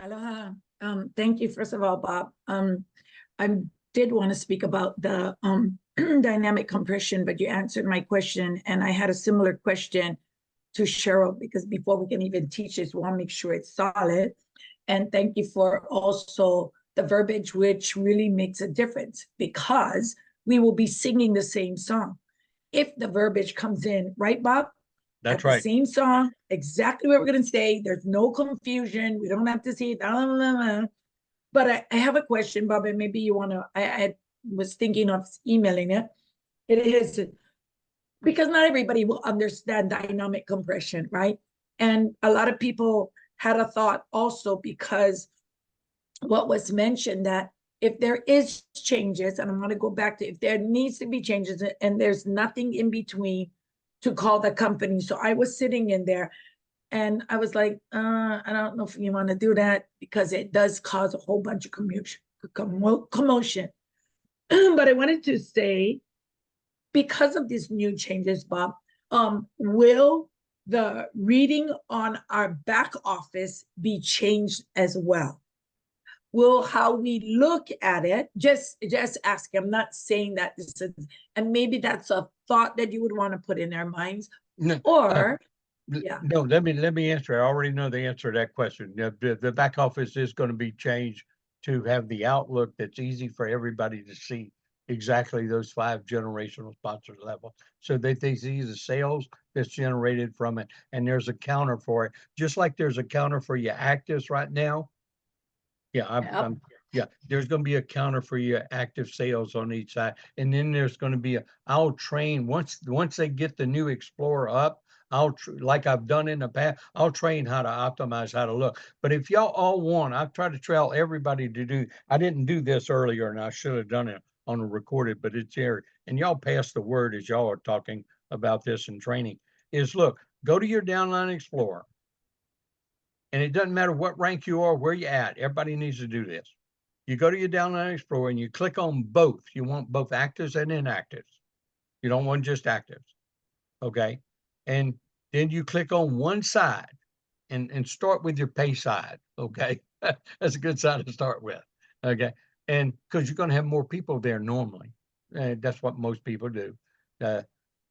Speaker 11: Aloha. Thank you, first of all, Bob. I did want to speak about the dynamic compression, but you answered my question, and I had a similar question to Cheryl, because before we can even teach this, we want to make sure it's solid. And thank you for also the verbiage, which really makes a difference, because we will be singing the same song. If the verbiage comes in, right, Bob?
Speaker 1: That's right.
Speaker 11: The same song, exactly what we're going to say. There's no confusion. We don't have to see it. But I have a question, Bob, and maybe you want to, I was thinking of emailing it. It is because not everybody will understand dynamic compression, right? And a lot of people had a thought also, because what was mentioned that if there is changes, and I'm going to go back to if there needs to be changes and there's nothing in between to call the company. So I was sitting in there and I was like, I don't know if you want to do that, because it does cause a whole bunch of commotion. But I wanted to say, because of these new changes, Bob, will the reading on our back office be changed as well? Will how we look at it, just ask, I'm not saying that this is, and maybe that's a thought that you would want to put in their minds, or yeah.
Speaker 1: No, let me answer. I already know the answer to that question. The back office is going to be changed to have the outlook that's easy for everybody to see. exactly those 5 generational sponsors level. So that they see the sales that's generated from it, and there's a counter for it. Just like there's a counter for your actives right now. Yeah,
Speaker 11: Yep.
Speaker 1: yeah, there's gonna be a counter for your active sales on each side. And then there's gonna be I'll train, once they get the new Explorer up, like I've done in the past, I'll train how to optimize, how to look. But if y'all all want, I've tried to tell everybody to do, I didn't do this earlier and I should have done it on a recorded, but it's here. And y'all pass the word as y'all are talking about this in training, is look, go to your Downline Explorer. And it doesn't matter what rank you are, where you're at. Everybody needs to do this. You go to your Downline Explorer and you click on both. You want both actives and inactives. You don't want just actives. Okay. And then you click on one side and start with your pay side. Okay. That's a good side to start with. Okay. And because you're going to have more people there normally. That's what most people do.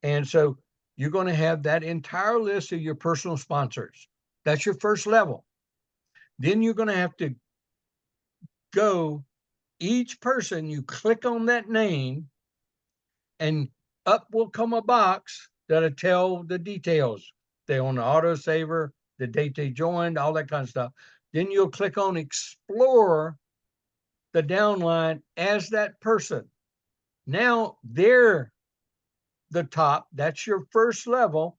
Speaker 1: And so you're going to have that entire list of your personal sponsors. That's your first level. Then you're going to have to go, each person, you click on that name and up will come a box that'll tell the details. They on the autosaver, the date they joined, all that kind of stuff. Then you'll click on explore the downline as that person. Now they're the top, that's your first level.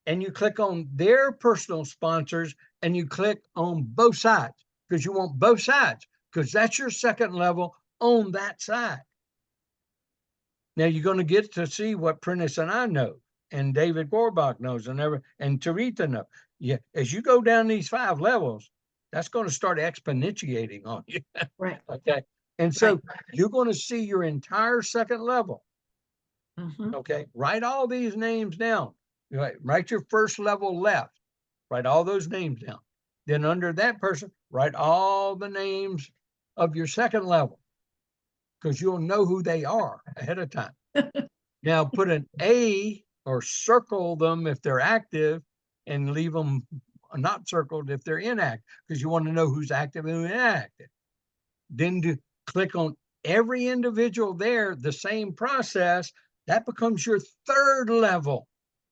Speaker 1: And you click on their personal sponsors and you click on both sides because you want both sides because that's your second level on that side. Now you're going to get to see what Prentice and I know, and David Gorbach knows, and Taritha knows. Yeah, as you go down these 5 levels, that's going to start exponentiating on you.
Speaker 11: Right.
Speaker 1: Okay. And so
Speaker 11: Right.
Speaker 1: you're going to see your entire second level.
Speaker 11: Mhm.
Speaker 1: Okay. Write all these names down. Write your first level left. Write all those names down. Then under that person, write all the names of your second level because you'll know who they are ahead of time. Now put an A or circle them if they're active and leave them not circled if they're inactive because you want to know who's active and who's inactive. Then click on every individual there, the same process. That becomes your third level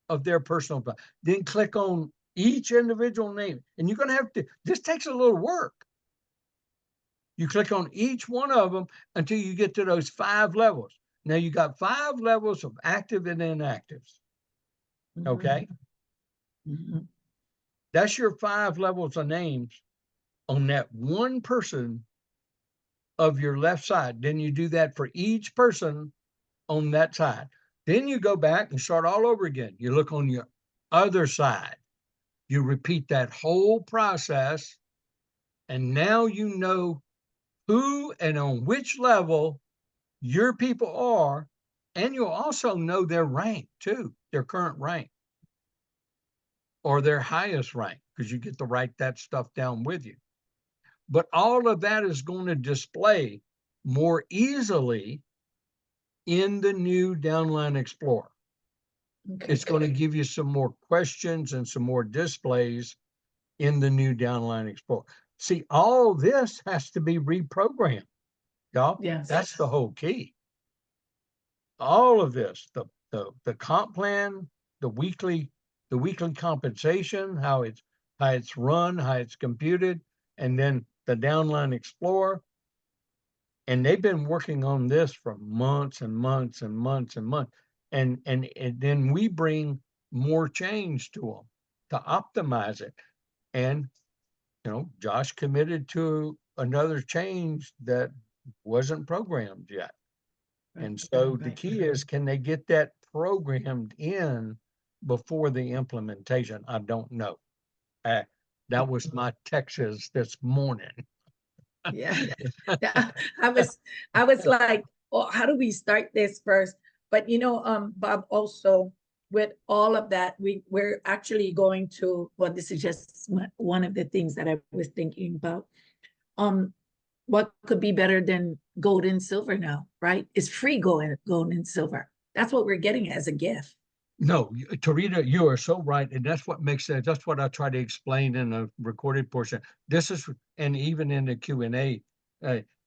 Speaker 1: of their personal. Then click on each individual name. And you're going to have to, this takes a little work. You click on each one of them until you get to those 5 levels. Now you got 5 levels of active and inactives. Okay.
Speaker 11: Mhm.
Speaker 1: That's your 5 levels of names on that one person of your left side. Then you do that for each person on that side. Then you go back and start all over again. You look on your other side. You repeat that whole process. And now you know who and on which level your people are. And you'll also know their rank too, their current rank or their highest rank, because you get to write that stuff down with you. But all of that is going to display more easily in the new Downline Explorer.
Speaker 11: Okay.
Speaker 1: It's going to give you some more questions and some more displays in the new Downline Explorer. See, all this has to be reprogrammed, y'all.
Speaker 11: Yes.
Speaker 1: That's the whole key. All of this, the comp plan, the weekly compensation, how it's run, how it's computed, and then the Downline Explorer. And they've been working on this for months and months and months and months. And then we bring more change to them to optimize it. And, Josh committed to another change that wasn't programmed yet. And so the key is, can they get that programmed in before the implementation? I don't know. That was my Texas this morning.
Speaker 11: Yeah. Yeah. I was like, well, how do we start this first? But Bob, also with all of that, we're actually going to, well, this is just one of the things that I was thinking about. What could be better than gold and silver now, right? It's free gold and silver. That's what we're getting as a gift.
Speaker 1: No, Tarita, you are so right. And that's what makes sense. That's what I try to explain in the recorded portion. And even in the Q&A,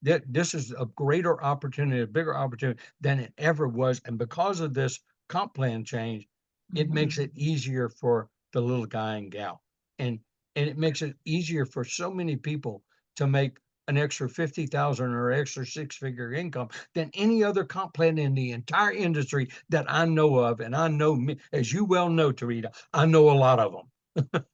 Speaker 1: this is a greater opportunity, a bigger opportunity than it ever was. And because of this comp plan change, it makes it easier for the little guy and gal. And it makes it easier for so many people to make an extra 50,000 or extra 6-figure income than any other comp plan in the entire industry that I know of. And I know, as you well know, Tarita, I know a lot of them.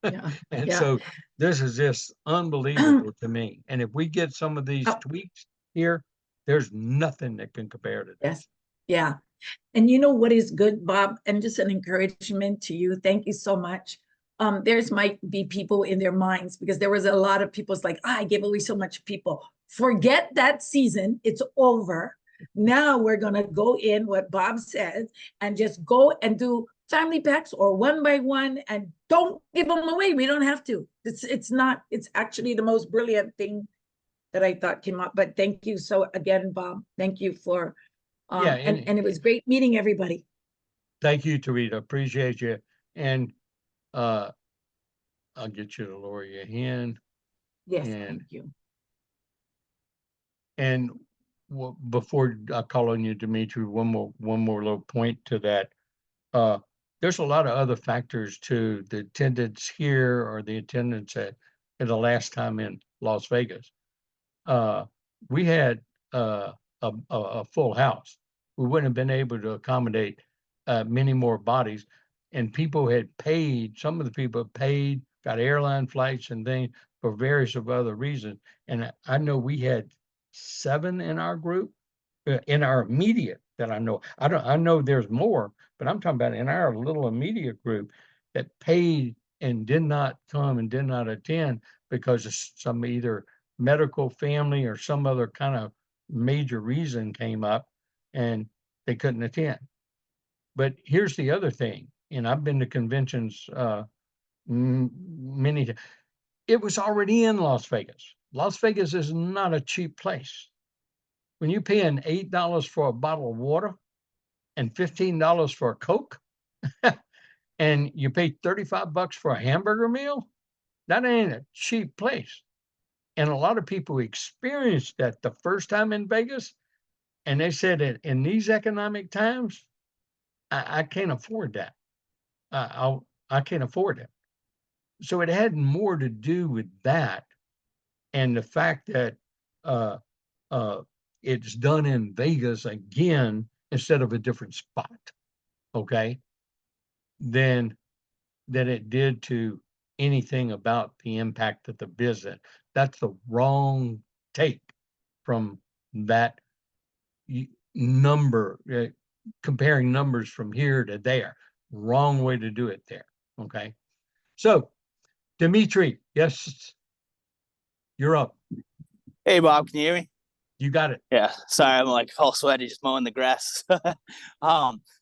Speaker 11: Yeah.
Speaker 1: And
Speaker 11: Yeah.
Speaker 1: so this is just unbelievable to me. And if we get some of these
Speaker 11: Oh.
Speaker 1: tweaks here, there's nothing that can compare to this.
Speaker 11: Yes. Yeah. And you know what is good, Bob? And just an encouragement to you. Thank you so much. There's might be people in their minds because there was a lot of people's like, I gave away so much people. Forget that season. It's over. Now we're going to go in what Bob said and just go and do family packs or one by one and don't give them away. We don't have to. It's actually the most brilliant thing that I thought came up. But thank you. So again, Bob, thank you for,
Speaker 1: Yeah,
Speaker 11: and it was great meeting everybody.
Speaker 1: Thank you, Tarita. Appreciate you. And I'll get you to lower your hand.
Speaker 11: Yes,
Speaker 1: And
Speaker 11: thank you.
Speaker 1: And before I call on you, Dimitri, one more little point to that. There's a lot of other factors to the attendance here or the attendance at the last time in Las Vegas. We had a full house. We wouldn't have been able to accommodate many more bodies, and people had paid. Some of the people paid, got airline flights and things for various of other reasons. And I know we had 7 in our group, in our immediate that I know. I know there's more, but I'm talking about in our little immediate group that paid and did not come and did not attend because of some either medical, family, or some other kind of major reason came up and they couldn't attend. But here's the other thing, and I've been to conventions many times. It was already in Las Vegas. Las Vegas is not a cheap place. When you're paying $8 for a bottle of water and $15 for a Coke, and you pay $35 for a hamburger meal, that ain't a cheap place. And a lot of people experienced that the first time in Vegas, and they said that in these economic times, I can't afford that. I can't afford it. So it had more to do with that, and the fact that it's done in Vegas again instead of a different spot, okay, than it did to anything about the impact of the business. That's the wrong take from that number, comparing numbers from here to there. Wrong way to do it there, okay? So, Dimitri, yes, you're up.
Speaker 12: Hey, Bob, can you hear me?
Speaker 1: You got it.
Speaker 12: Yeah, sorry, I'm like all sweaty just mowing the grass.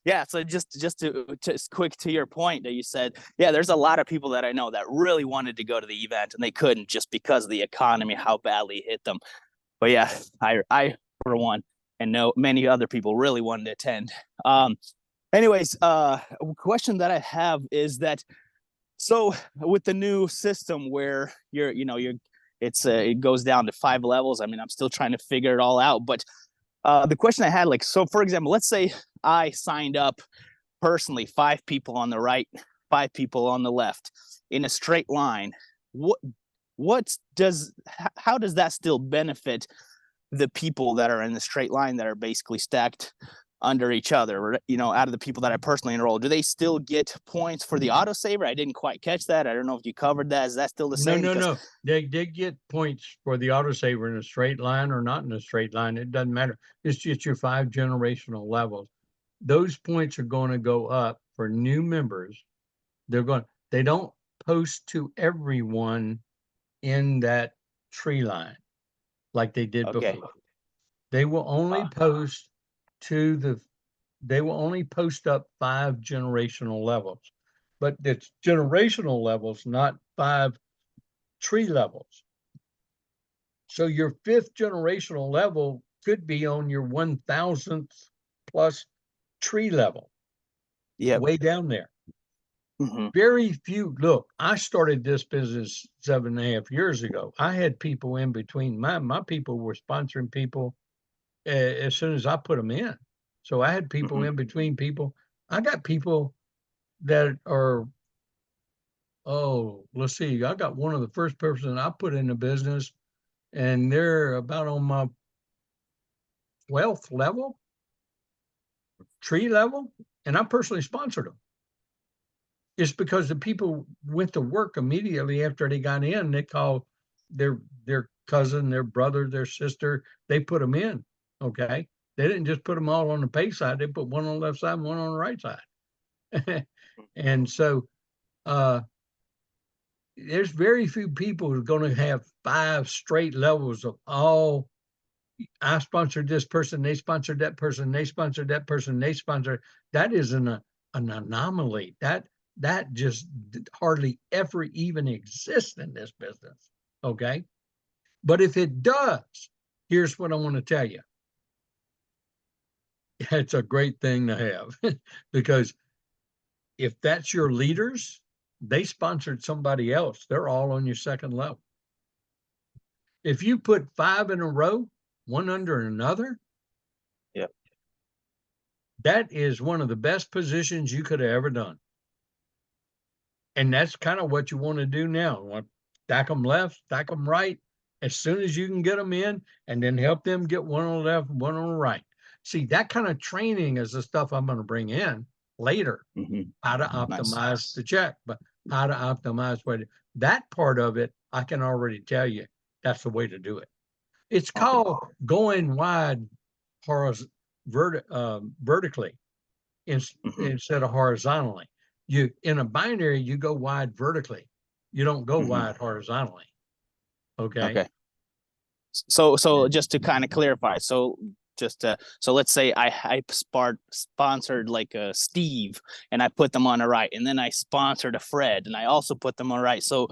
Speaker 12: Yeah, so just quick to your point that you said, yeah, there's a lot of people that I know that really wanted to go to the event and they couldn't just because of the economy, how badly it hit them. But yeah, I for one, and know many other people really wanted to attend. Anyways, a question that I have is that, so with the new system where it goes down to 5 levels. I mean, I'm still trying to figure it all out. But the question I had, like, so for example, let's say I signed up personally, 5 people on the right, 5 people on the left in a straight line. How does that still benefit the people that are in the straight line that are basically stacked under each other, out of the people that I personally enrolled? Do they still get points for the autosaver? I didn't quite catch that. I don't know if you covered that. Is that still the same?
Speaker 1: No. They get points for the autosaver in a straight line or not in a straight line. It doesn't matter. It's just your 5 generational levels. Those points are going to go up for new members. They don't post to everyone in that tree line like they did before. They will only post up 5 generational levels, but it's generational levels, not 5 tree levels. So your 5th generational level could be on your 1000th plus tree level.
Speaker 12: Yeah,
Speaker 1: way down there. Very few. Look, I started this business 7.5 years ago. I had people in between. My people were sponsoring people as soon as I put them in. So I had people in between people. I got people that are, oh, let's see. I got one of the first person I put in the business, and they're about on my 12th level, tree level, and I personally sponsored them. It's because the people went to work immediately after they got in. They called their cousin, their brother, their sister. They put them in. Okay, they didn't just put them all on the pay side. They put one on the left side and one on the right side. And so there's very few people who are going to have 5 straight levels of all. I sponsored this person, they sponsored that person, they sponsored that person, they sponsored. That is an anomaly. That just hardly ever even exists in this business. Okay. But if it does, here's what I want to tell you. It's a great thing to have because if that's your leaders, they sponsored somebody else. They're all on your second level. If you put 5 in a row, one under another, that is one of the best positions you could have ever done. And that's kind of what you want to do now. Stack them left, stack them right, as soon as you can get them in, and then help them get one on the left, one on the right. See, that kind of training is the stuff I'm going to bring in later. How to optimize the check, but how to optimize that part of it, I can already tell you that's the way to do it. It's called going wide vertically instead of horizontally. You in a binary, you go wide vertically. You don't go wide horizontally. Okay.
Speaker 12: So just to kind of clarify, so let's say I sponsored like a Steve and I put them on the right, and then I sponsored a Fred and I also put them on the right. So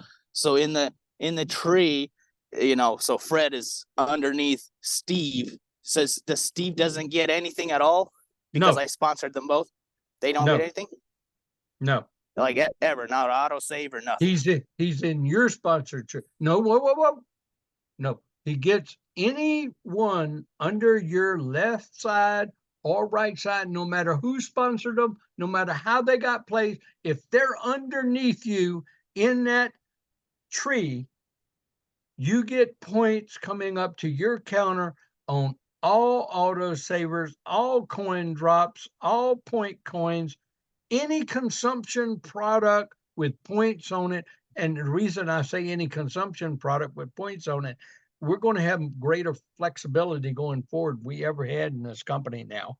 Speaker 12: in the tree, so Fred is underneath Steve. Says the Steve doesn't get anything at all because I sponsored them both. They don't get anything.
Speaker 1: No.
Speaker 12: Like ever, not auto save or nothing.
Speaker 1: He's in your sponsorship. No, whoa. No, he gets anyone under your left side or right side, no matter who sponsored them, no matter how they got placed. If they're underneath you in that tree, you get points coming up to your counter on all auto savers, all coin drops, all point coins, any consumption product with points on it. And the reason I say any consumption product with points on it, we're going to have greater flexibility going forward we ever had in this company now.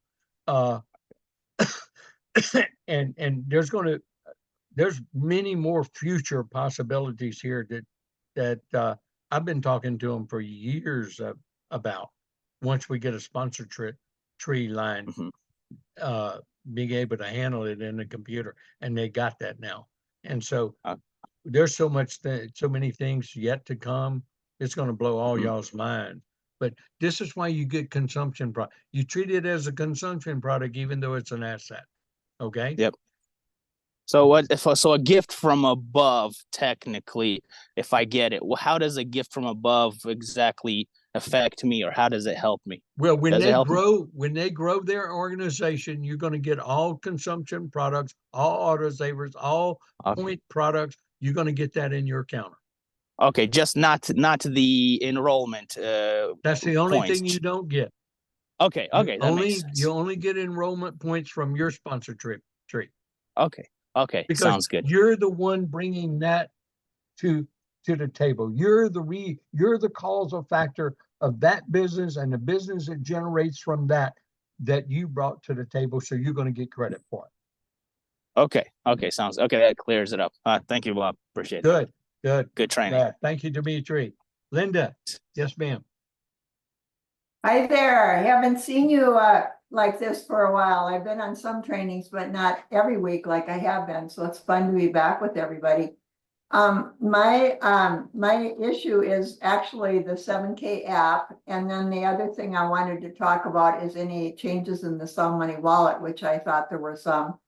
Speaker 1: And there's many more future possibilities here that I've been talking to them for years about. Once we get a sponsor tree line, being able to handle it in the computer, and they got that now. And so there's so many things yet to come. It's going to blow all y'all's mind. But this is why you get consumption product. You treat it as a consumption product, even though it's an asset. Okay.
Speaker 12: Yep. So a gift from above, technically, if I get it, well, how does a gift from above exactly affect me, or how does it help me?
Speaker 1: Well, when they grow their organization, you're going to get all consumption products, all auto savers, all point products. You're going to get that in your counter.
Speaker 12: Okay, just not the enrollment.
Speaker 1: That's the only thing you don't get.
Speaker 12: Okay, that makes sense.
Speaker 1: You only get enrollment points from your sponsor tree.
Speaker 12: Okay,
Speaker 1: because
Speaker 12: sounds good.
Speaker 1: You're the one bringing that to the table. You're the causal factor of that business and the business that generates from that you brought to the table. So you're going to get credit for it.
Speaker 12: Okay, sounds okay. That clears it up. Thank you, Bob. Appreciate it.
Speaker 1: Good
Speaker 12: training.
Speaker 1: Thank you, Dimitri. Linda, yes, ma'am.
Speaker 8: Hi there. I haven't seen you like this for a while. I've been on some trainings, but not every week like I have been. So it's fun to be back with everybody. My issue is actually the 7K app. And then the other thing I wanted to talk about is any changes in the Sound Money wallet, which I thought there were some.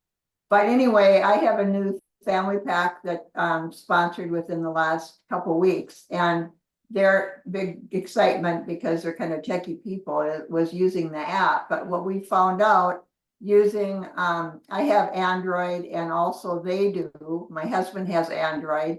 Speaker 8: But anyway, I have a new family pack that sponsored within the last couple weeks, and their big excitement, because they're kind of techie people, it was using the app. But what we found out using, I have Android, and also they do. My husband has Android,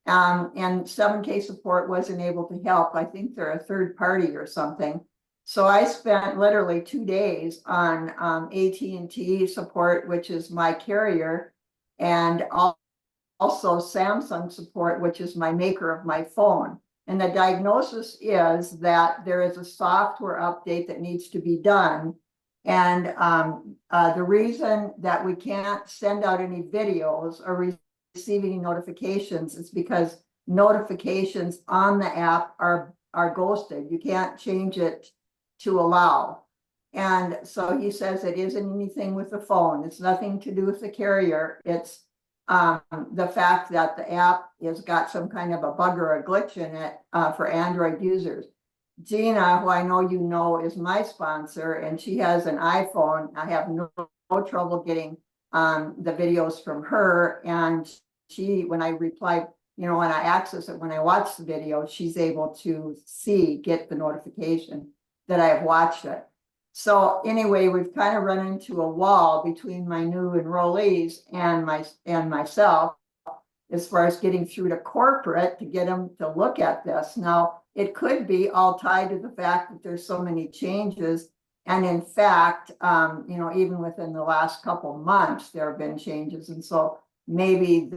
Speaker 8: and 7K support wasn't able to help. I think they're a third party or something. So I spent literally 2 days on AT&T support, which is my carrier, and also Samsung support, which is my maker of my phone. And the diagnosis is that there is a software update that needs to be done. And the reason that we can't send out any videos or receive any notifications is because notifications on the app are ghosted. You can't change it to allow. And so he says it isn't anything with the phone. It's nothing to do with the carrier. It's the fact that the app has got some kind of a bug or a glitch in it for Android users. Gina, who I know you know, is my sponsor, and she has an iPhone. I have no trouble getting the videos from her. And she, when I reply, you know, when I access it, when I watch the video, she's able to get the notification that I have watched it. So anyway, we've kind of run into a wall between my new enrollees and myself as far as getting through to corporate to get them to look at this. Now, it could be all tied to the fact that there's so many changes. And in fact, you know, even within the last couple months, there have been changes. And so maybe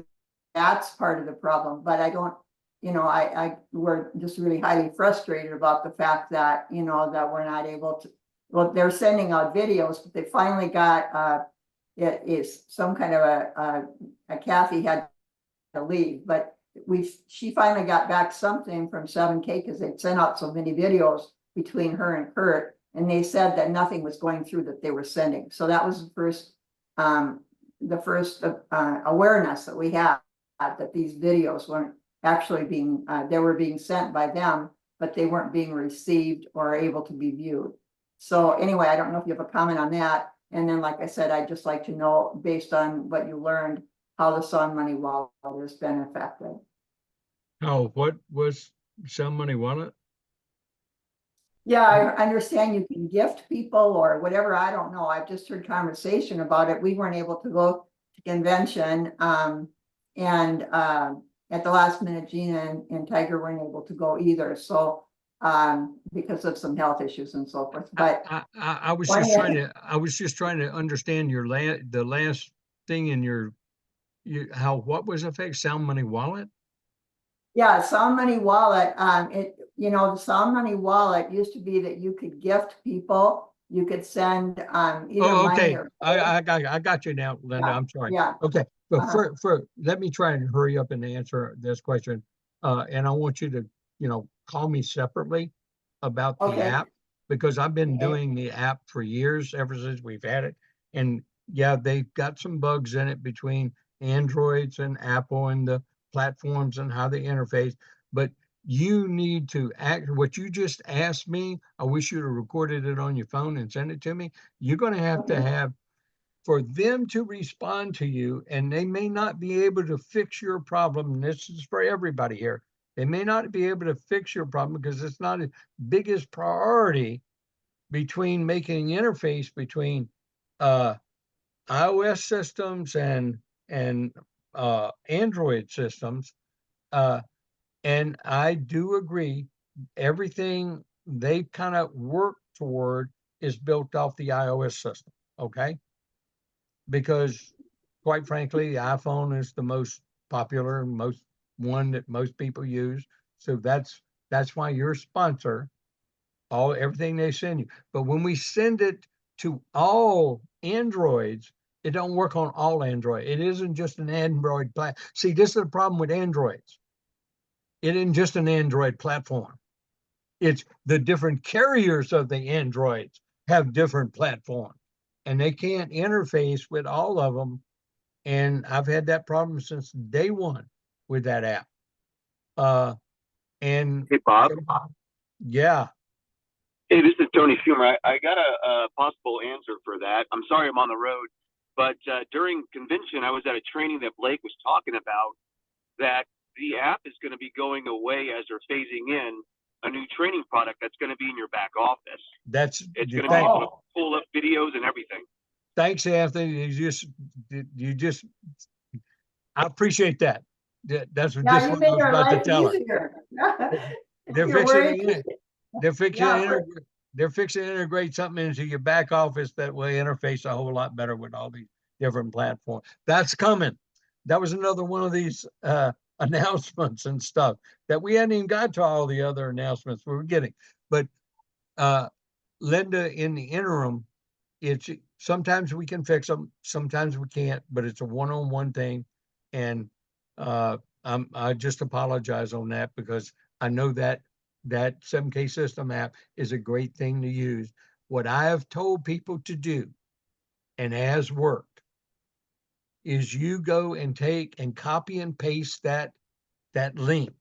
Speaker 8: that's part of the problem. But I don't, you know, we're just really highly frustrated about the fact that, you know, that we're not able to, well, they're sending out videos, but they finally got, it is some kind of a Kathy had to leave, but she finally got back something from 7K because they'd sent out so many videos between her and Kurt, and they said that nothing was going through that they were sending. So that was the first awareness that we had, that these videos weren't actually being, they were being sent by them, but they weren't being received or able to be viewed. So anyway, I don't know if you have a comment on that. And then, like I said, I'd just like to know, based on what you learned, how the Sound Money Wallet has been affected.
Speaker 1: Oh, what was Sound Money Wallet?
Speaker 8: Yeah, I understand you can gift people or whatever. I don't know. I've just heard conversation about it. We weren't able to go to convention. And at the last minute, Gina and Tiger weren't able to go either. So because of some health issues and so forth. But
Speaker 1: I was just trying to understand the last thing in your what was affect Sound Money Wallet?
Speaker 8: Yeah, Sound Money Wallet. You know, the Sound Money Wallet used to be that you could gift people. You could send either money or
Speaker 1: I got you now, Linda. I'm sorry.
Speaker 8: Yeah.
Speaker 1: Okay, but let me try and hurry up and answer this question. And I want you to, you know, call me separately about the app, because I've been doing the app for years, ever since we've had it. And yeah, they've got some bugs in it between Androids and Apple and the platforms and how they interface. But you need to act what you just asked me. I wish you'd have recorded it on your phone and sent it to me. You're going to have for them to respond to you, and they may not be able to fix your problem. And this is for everybody here. They may not be able to fix your problem because it's not the biggest priority between making interface between iOS systems and Android systems. And I do agree, everything they kind of work toward is built off the iOS system, okay? Because quite frankly, the iPhone is the most popular and most one that most people use. So that's why your sponsor, everything they send you. But when we send it to all Androids, it don't work on all Android. It isn't just an Android See, this is the problem with Androids. It isn't just an Android platform. It's the different carriers of the Androids have different platforms, and they can't interface with all of them. And I've had that problem since day one with that app. And
Speaker 13: hey, Bob.
Speaker 1: Yeah.
Speaker 13: Hey, this is Tony Schumer. I got a possible answer for that. I'm sorry I'm on the road. But during convention, I was at a training that Blake was talking about that the app is going to be going away as they're phasing in a new training product that's going to be in your back office. It's going to be able to pull up videos and everything.
Speaker 1: Thanks, Anthony. You just, I appreciate that. That's what
Speaker 8: Now
Speaker 1: just
Speaker 8: you
Speaker 1: what I
Speaker 8: made
Speaker 1: was
Speaker 8: our
Speaker 1: about to
Speaker 8: life
Speaker 1: tell her.
Speaker 8: easier.
Speaker 1: They're
Speaker 8: You're
Speaker 1: fixing
Speaker 8: worried.
Speaker 1: to, they're fixing
Speaker 8: Yeah,
Speaker 1: to integrate, they're fixing to integrate something into your back office that will interface a whole lot better with all these different platforms. That's coming. That was another one of these announcements and stuff that we hadn't even got to all the other announcements we were getting. But Linda, in the interim, it's sometimes we can fix them, sometimes we can't, but it's a one-on-one thing. And I just apologize on that because I know that 7K system app is a great thing to use. What I have told people to do, and has worked, is you go and take and copy and paste that link.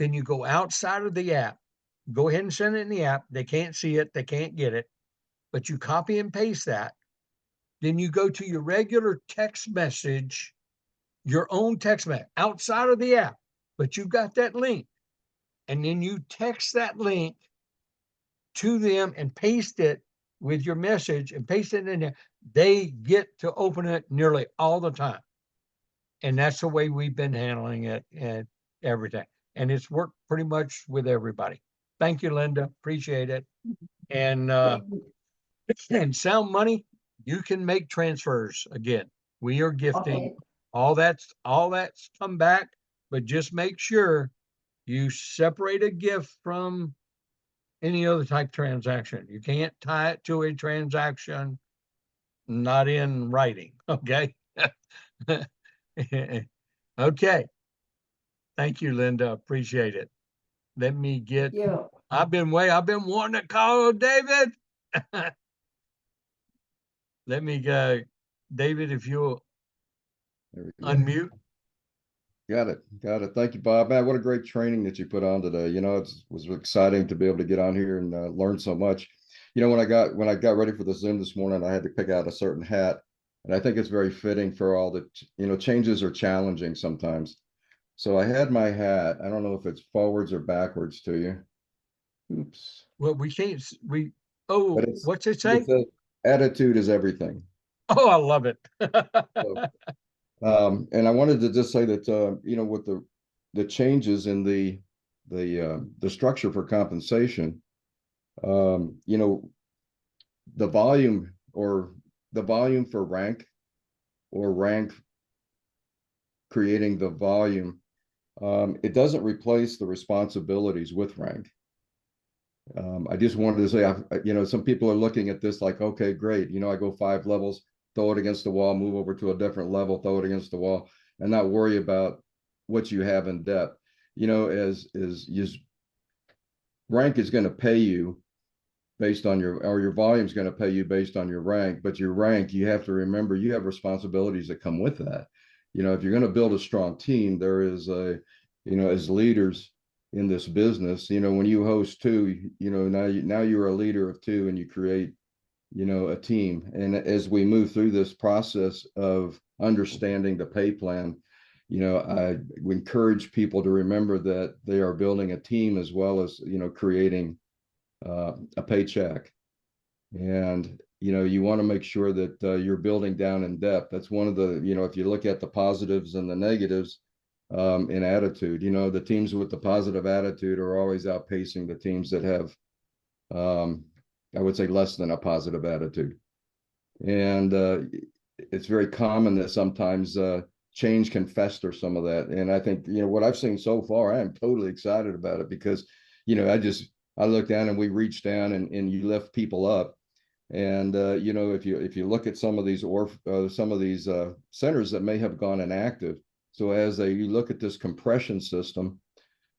Speaker 1: Then you go outside of the app, go ahead and send it in the app. They can't see it, they can't get it, but you copy and paste that. Then you go to your regular text message, your own text message outside of the app, but you've got that link. And then you text that link to them and paste it with your message and paste it in there. They get to open it nearly all the time. And that's the way we've been handling it and everything. And it's worked pretty much with everybody. Thank you, Linda. Appreciate it. And Sound Money, you can make transfers again. We are gifting.
Speaker 8: Okay.
Speaker 1: All that's come back, but just make sure you separate a gift from any other type transaction. You can't tie it to a transaction not in writing. Okay. Okay. Thank you, Linda. Appreciate it. Let me get,
Speaker 8: You.
Speaker 1: I've been wanting to call David. Let me go. David, if you'll
Speaker 14: There we go.
Speaker 1: unmute.
Speaker 14: Got it. Thank you, Bob. Man, what a great training that you put on today. You know, it was exciting to be able to get on here and learn so much. You know, when I got ready for the Zoom this morning, I had to pick out a certain hat, and I think it's very fitting for all the, you know, changes are challenging sometimes. So I had my hat. I don't know if it's forwards or backwards to you. Oops.
Speaker 1: Well, we can't,
Speaker 14: But
Speaker 1: what's it say?
Speaker 14: It says, attitude is everything.
Speaker 1: Oh, I love it.
Speaker 14: So, and I wanted to just say that you know, with the changes in the structure for compensation, you know, the volume for rank, or rank creating the volume, it doesn't replace the responsibilities with rank. I just wanted to say, you know, some people are looking at this like, okay, great, you know, I go 5 levels, throw it against the wall, move over to a different level, throw it against the wall, and not worry about what you have in depth. You know, as rank is going to pay you based on your volume is going to pay you based on your rank, but your rank, you have to remember, you have responsibilities that come with that. You know, if you're going to build a strong team, there is a, you know, as leaders in this business, you know, when you host 2, you know, now you're a leader of 2 and you create, you know, a team. And as we move through this process of understanding the pay plan, you know, I would encourage people to remember that they are building a team as well as, you know, creating a paycheck. And, you know, you want to make sure that you're building down in depth. That's one of the, you know, if you look at the positives and the negatives in attitude, you know, the teams with the positive attitude are always outpacing the teams that have, I would say, less than a positive attitude. And it's very common that sometimes change can fester some of that. And I think, you know, what I've seen so far, I am totally excited about it because, you know, I look down and we reach down and you lift people up. And, you know, if you look at some of these centers that may have gone inactive. So as you look at this compression system,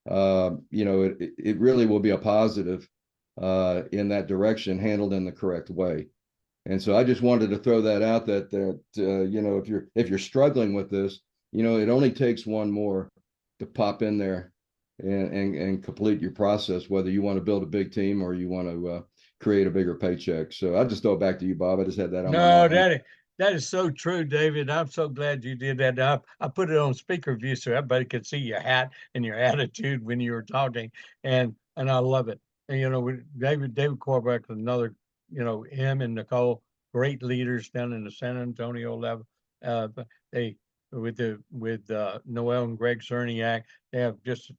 Speaker 14: you know, it really will be a positive in that direction, handled in the correct way. And so I just wanted to throw that out that you know, if you're struggling with this, you know, it only takes one more to pop in there and complete your process, whether you want to build a big team or you want to create a bigger paycheck. So I'll just throw it back to you, Bob. I just had that on my
Speaker 1: No,
Speaker 14: mind.
Speaker 1: that is so true, David. I'm so glad you did that. I put it on speaker view so everybody could see your hat and your attitude when you were talking, and I love it. And David Corbeck, another, him and Nicole, great leaders down in the San Antonio level. But they with Noel and Greg Cerniak, they have just a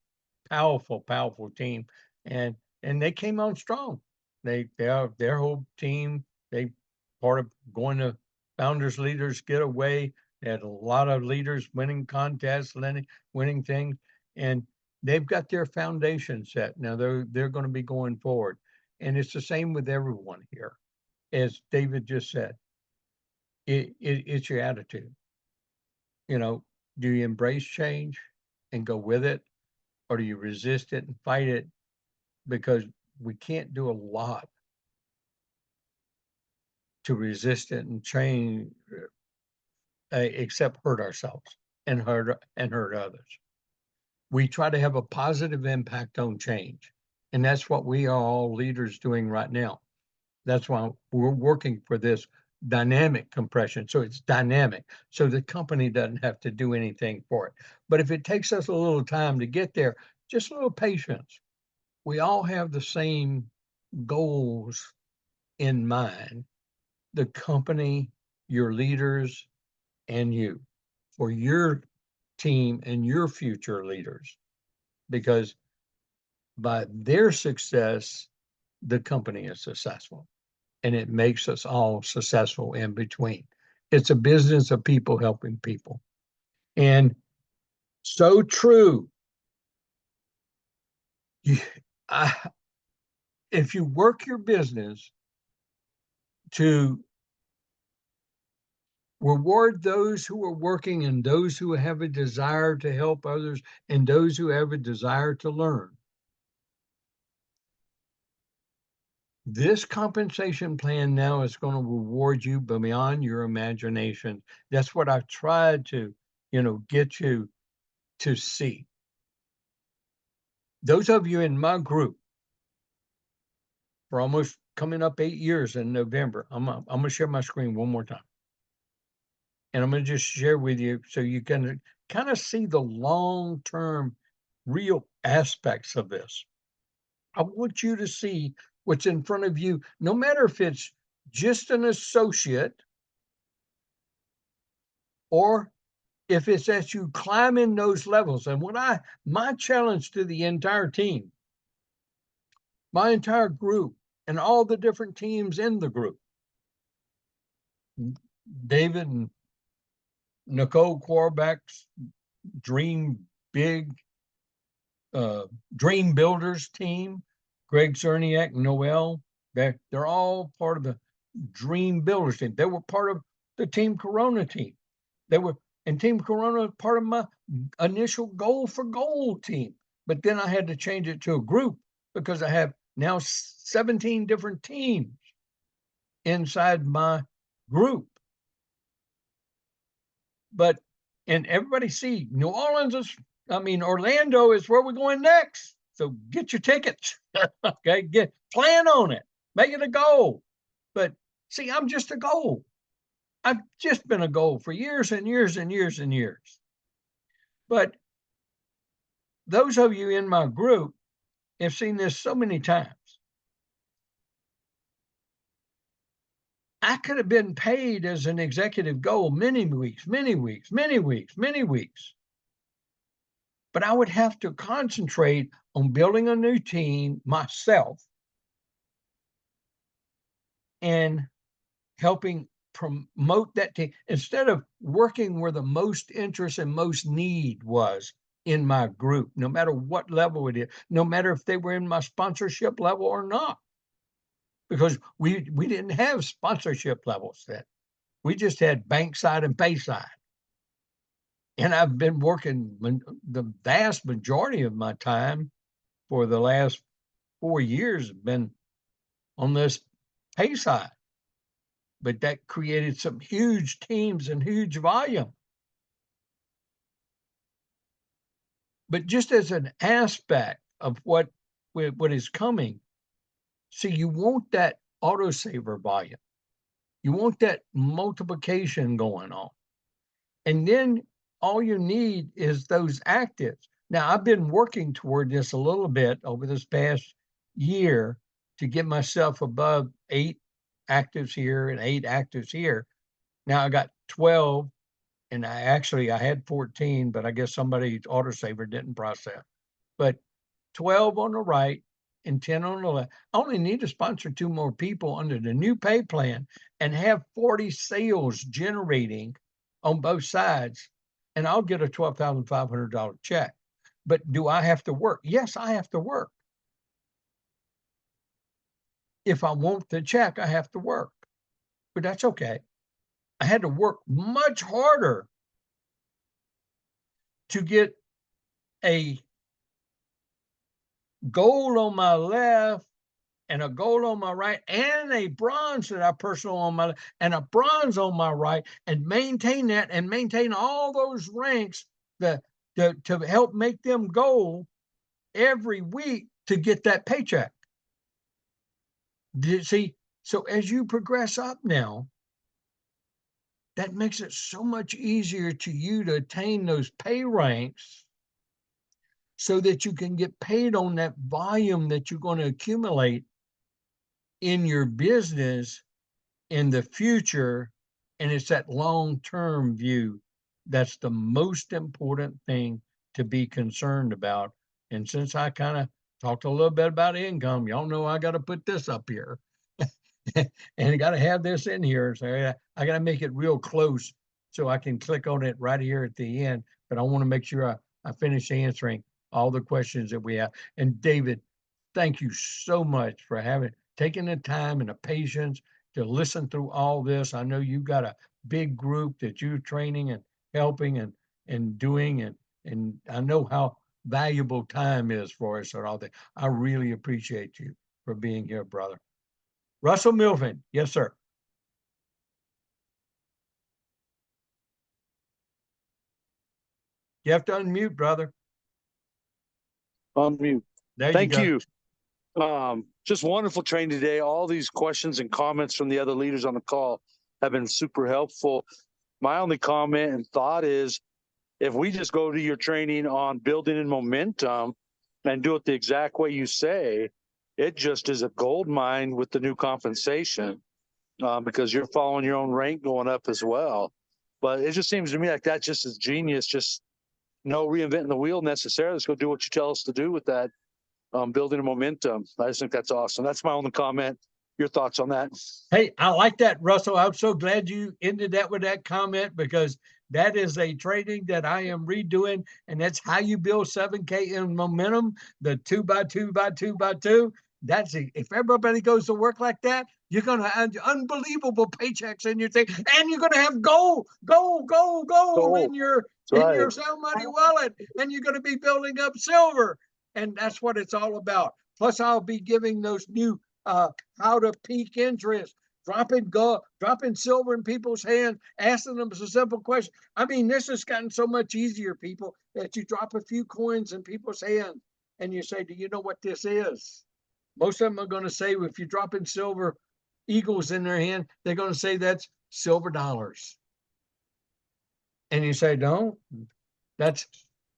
Speaker 1: powerful team, and they came on strong. Their whole team, they part of going to Founders Leaders Getaway. They had a lot of leaders winning contests, winning things, and they've got their foundation set. Now they're going to be going forward, and it's the same with everyone here, as David just said. It's your attitude. Do you embrace change and go with it, or do you resist it and fight it? Because we can't do a lot to resist it and change, except hurt ourselves and hurt others. We try to have a positive impact on change, and that's what we are all leaders doing right now. That's why we're working for this dynamic compression, so it's dynamic, so the company doesn't have to do anything for it. But if it takes us a little time to get there, just a little patience. We all have the same goals in mind. The company, your leaders, and you, for your team and your future leaders, because by their success, the company is successful, and it makes us all successful in between. It's a business of people helping people. And so true. If you work your business to reward those who are working and those who have a desire to help others and those who have a desire to learn, this compensation plan now is going to reward you beyond your imagination. That's what I've tried to, get you to see. Those of you in my group, for almost coming up 8 years in November, I'm going to share my screen one more time. And I'm going to just share with you so you can kind of see the long-term real aspects of this. I want you to see what's in front of you, no matter if it's just an associate or if it's as you climb in those levels. And my challenge to the entire team, my entire group, and all the different teams in the group, David and Nicole Corbeck's Dream Big, Dream Builders team, Greg Cerniak, Noel, they're all part of the Dream Builders team. They were part of the Team Corona team. And Team Corona part of my initial Goal for Gold team. But then I had to change it to a group because I have now 17 different teams inside my group. And everybody see Orlando is where we're going next. So get your tickets. Okay, plan on it, make it a goal. But see, I'm just a goal. I've just been a goal for years and years and years and years. But those of you in my group have seen this so many times. I could have been paid as an executive goal many weeks. But I would have to concentrate on building a new team myself and helping promote that team instead of working where the most interest and most need was in my group, no matter what level it is, no matter if they were in my sponsorship level or not, because we didn't have sponsorship levels then. We just had Bankside and Bayside. And I've been working the vast majority of my time for the last 4 years have been on this pay side. But that created some huge teams and huge volume. But just as an aspect of what is coming, See, you want that autosaver volume. You want that multiplication going on. And then all you need is those actives. Now, I've been working toward this a little bit over this past year to get myself above 8 actives here and 8 actives here. Now I got 12, and I had 14, but I guess somebody's autosaver didn't process. But 12 on the right and 10 on the left. I only need to sponsor 2 more people under the new pay plan and have 40 sales generating on both sides, and I'll get a $12,500 check. But do I have to work? Yes, I have to work. If I want the check, I have to work, but that's okay. I had to work much harder to get a gold on my left and a gold on my right and a bronze that I personal on my left and a bronze on my right, and maintain that and maintain all those ranks to help make them gold every week to get that paycheck. See, so as you progress up now, that makes it so much easier to you to attain those pay ranks so that you can get paid on that volume that you're going to accumulate in your business in the future. And it's that long-term view that's the most important thing to be concerned about. And since I kind of talked a little bit about income, y'all know I got to put this up here. And I got to have this in here. So I got to make it real close so I can click on it right here at the end. But I want to make sure I finish answering all the questions that we have. And David, thank you so much for taking the time and the patience to listen through all this. I know you've got a big group that you're training and helping and doing, and I know how valuable time is for us and all that. I really appreciate you for being here, brother. Russell Milvin, yes, sir. You have to unmute, brother.
Speaker 2: Unmute.
Speaker 1: There
Speaker 2: Thank
Speaker 1: you
Speaker 2: you. Just wonderful training today. All these questions and comments from the other leaders on the call have been super helpful. My only comment and thought is, if we just go to your training on building in momentum and do it the exact way you say, it just is a gold mine with the new compensation, because you're following your own rank going up as well. But it just seems to me like that just is genius. Just no reinventing the wheel necessarily. Let's go do what you tell us to do with that, building a momentum. I just think that's awesome. That's my only comment. Your thoughts on that?
Speaker 1: Hey, I like that, Russell. I'm so glad you ended that with that comment, because that is a training that I am redoing, and that's how you build 7K in momentum, the 2x2x2x2. That's it. If everybody goes to work like that, you're going to have unbelievable paychecks in your thing, and you're going to have gold in your sell money wallet, and you're going to be building up silver. And that's what it's all about. Plus, I'll be giving those new how to peak interest, dropping silver in people's hands, asking them a simple question. I mean, this has gotten so much easier, people, that you drop a few coins in people's hands and you say, do you know what this is? Most of them are going to say, if you're dropping silver eagles in their hand, they're going to say that's silver dollars. And you say, no, that's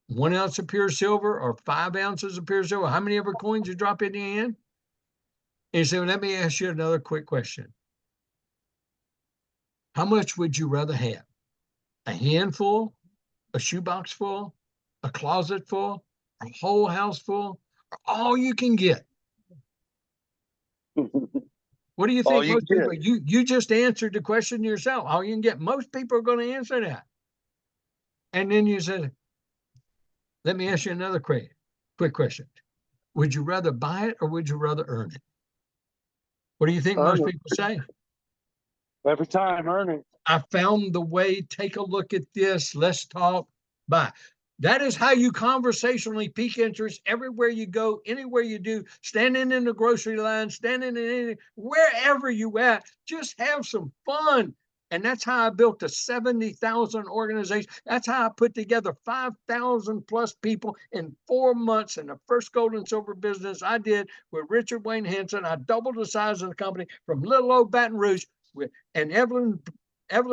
Speaker 1: 1 ounce of pure silver or 5 ounces of pure silver. How many ever coins you drop in your hand? And so let me ask you another quick question. How much would you rather have? A handful, a shoebox full, a closet full, a whole house full, or all you can get? What do you think most people, you just answered the question yourself. All you can get. Most people are going to answer that. And then you said, let me ask you another quick question. Would you rather buy it or would you rather earn it? What do you think most people say?
Speaker 2: Every time, earn it.
Speaker 1: I found the way. Take a look at this. Let's talk. Bye. That is how you conversationally peak interest everywhere you go, anywhere you do, standing in the grocery line, standing in wherever you at. Just have some fun. And that's how I built a 70,000 organization. That's how I put together 5,000 plus people in 4 months. And the first gold and silver business I did with Richard Wayne Henson, I doubled the size of the company from little old Baton Rouge with, and Evelyn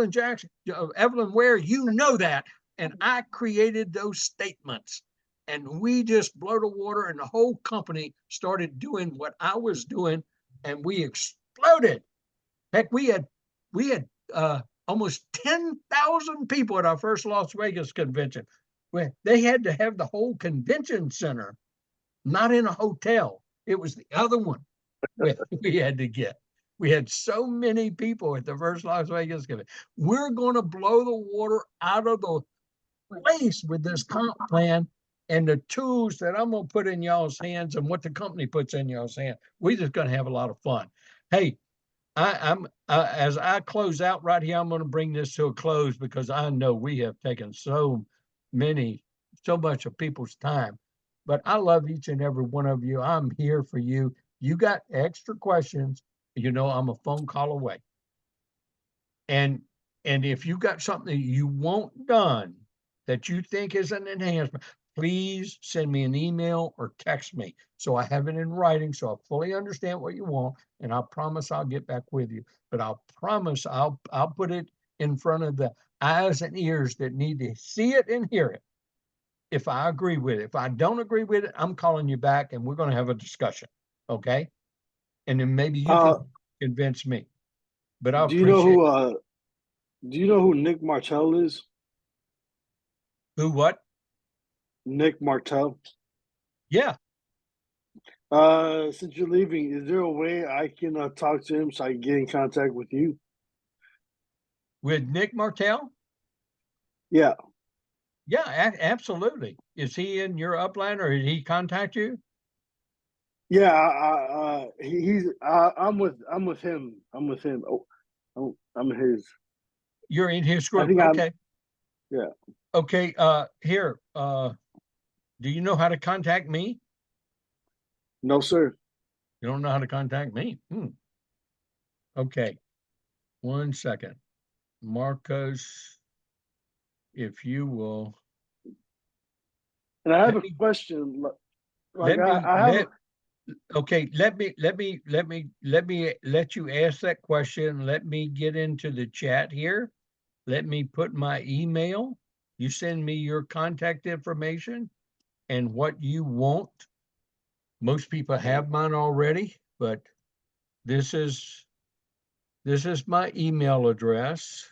Speaker 1: Jackson, Evelyn Ware, you know that. And I created those statements. And we just blew the water, and the whole company started doing what I was doing, and we exploded. Heck, we had almost 10,000 people at our first Las Vegas convention. Where they had to have the whole convention center, not in a hotel. It was the other one we had to get. We had so many people at the first Las Vegas convention. We're going to blow the water out of the place with this comp plan and the tools that I'm going to put in y'all's hands and what the company puts in y'all's hands. We're just going to have a lot of fun. Hey, I'm as I close out right here, I'm going to bring this to a close because I know we have taken so much of people's time. But I love each and every one of you. I'm here for you. You got extra questions, you know, I'm a phone call away. And if you got something you want done that you think is an enhancement, please send me an email or text me so I have it in writing so I fully understand what you want, and I promise I'll get back with you. But I'll promise I'll put it in front of the eyes and ears that need to see it and hear it. If I agree with it, if I don't agree with it, I'm calling you back and we're going to have a discussion. Okay? And then maybe you can convince me. But I
Speaker 15: do you know
Speaker 1: appreciate
Speaker 15: who do you know who Nick Martell is?
Speaker 1: who what?
Speaker 15: Nick Martell.
Speaker 1: Yeah.
Speaker 15: Since you're leaving, is there a way I can talk to him so I can get in contact with you?
Speaker 1: With Nick Martell?
Speaker 15: Yeah.
Speaker 1: Yeah, absolutely. Is he in your upline or did he contact you?
Speaker 15: Yeah, I'm with him. I'm with him. I'm his.
Speaker 1: You're in his
Speaker 15: I
Speaker 1: group.
Speaker 15: think
Speaker 1: Okay.
Speaker 15: Yeah.
Speaker 1: Okay. Here. Do you know how to contact me?
Speaker 15: No, sir.
Speaker 1: You don't know how to contact me? Okay. 1 second. Marcos, if you will.
Speaker 15: And I have a question. Like
Speaker 1: Let me
Speaker 15: I have.
Speaker 1: okay, let you ask that question. Let me get into the chat here. Let me put my email. You send me your contact information and what you want. Most people have mine already, but this is my email address.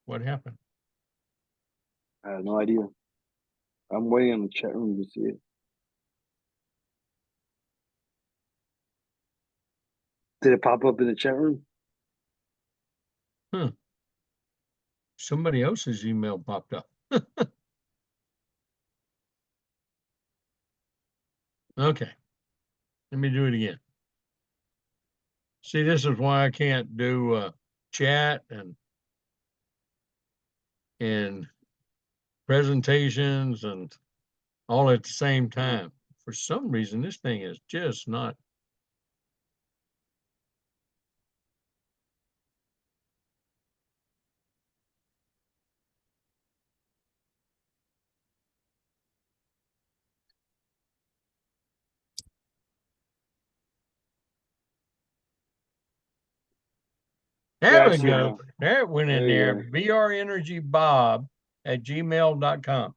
Speaker 1: What happened?
Speaker 15: I have no idea. I'm waiting on the chat room to see it. Did it pop up in the chat room?
Speaker 1: Somebody else's email popped up. Okay. Let me do it again. See, this is why I can't do chat and presentations and all at the same time. For some reason, this thing is just not. There we go. There it went in there. brenergybob@gmail.com.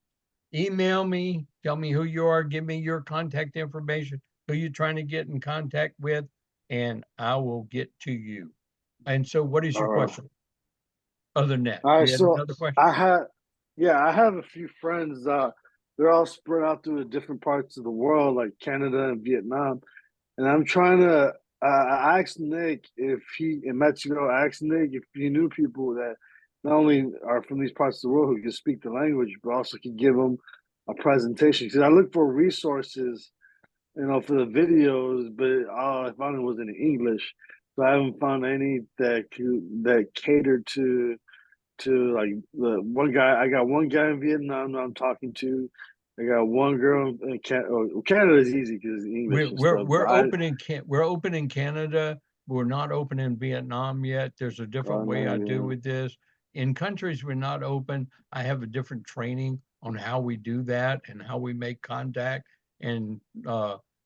Speaker 1: Email me, tell me who you are, give me your contact information, who you're trying to get in contact with, and I will get to you. And so what is your question? Other than that,
Speaker 15: All right,
Speaker 1: you had
Speaker 15: so
Speaker 1: another question?
Speaker 15: I have a few friends. They're all spread out through the different parts of the world, like Canada and Vietnam. And I'm trying to I asked Nick if he in Mexico. I asked Nick if he knew people that not only are from these parts of the world who can speak the language, but also can give them a presentation. Because I looked for resources, for the videos, but all I found was in English. So I haven't found any that catered to to like the one guy. I got one guy in Vietnam that I'm talking to. I got one girl in Canada. Canada is easy because English and stuff.
Speaker 1: We're open in Canada. We're not open in Vietnam yet. There's a different way I do with this. In countries we're not open, I have a different training on how we do that and how we make contact. And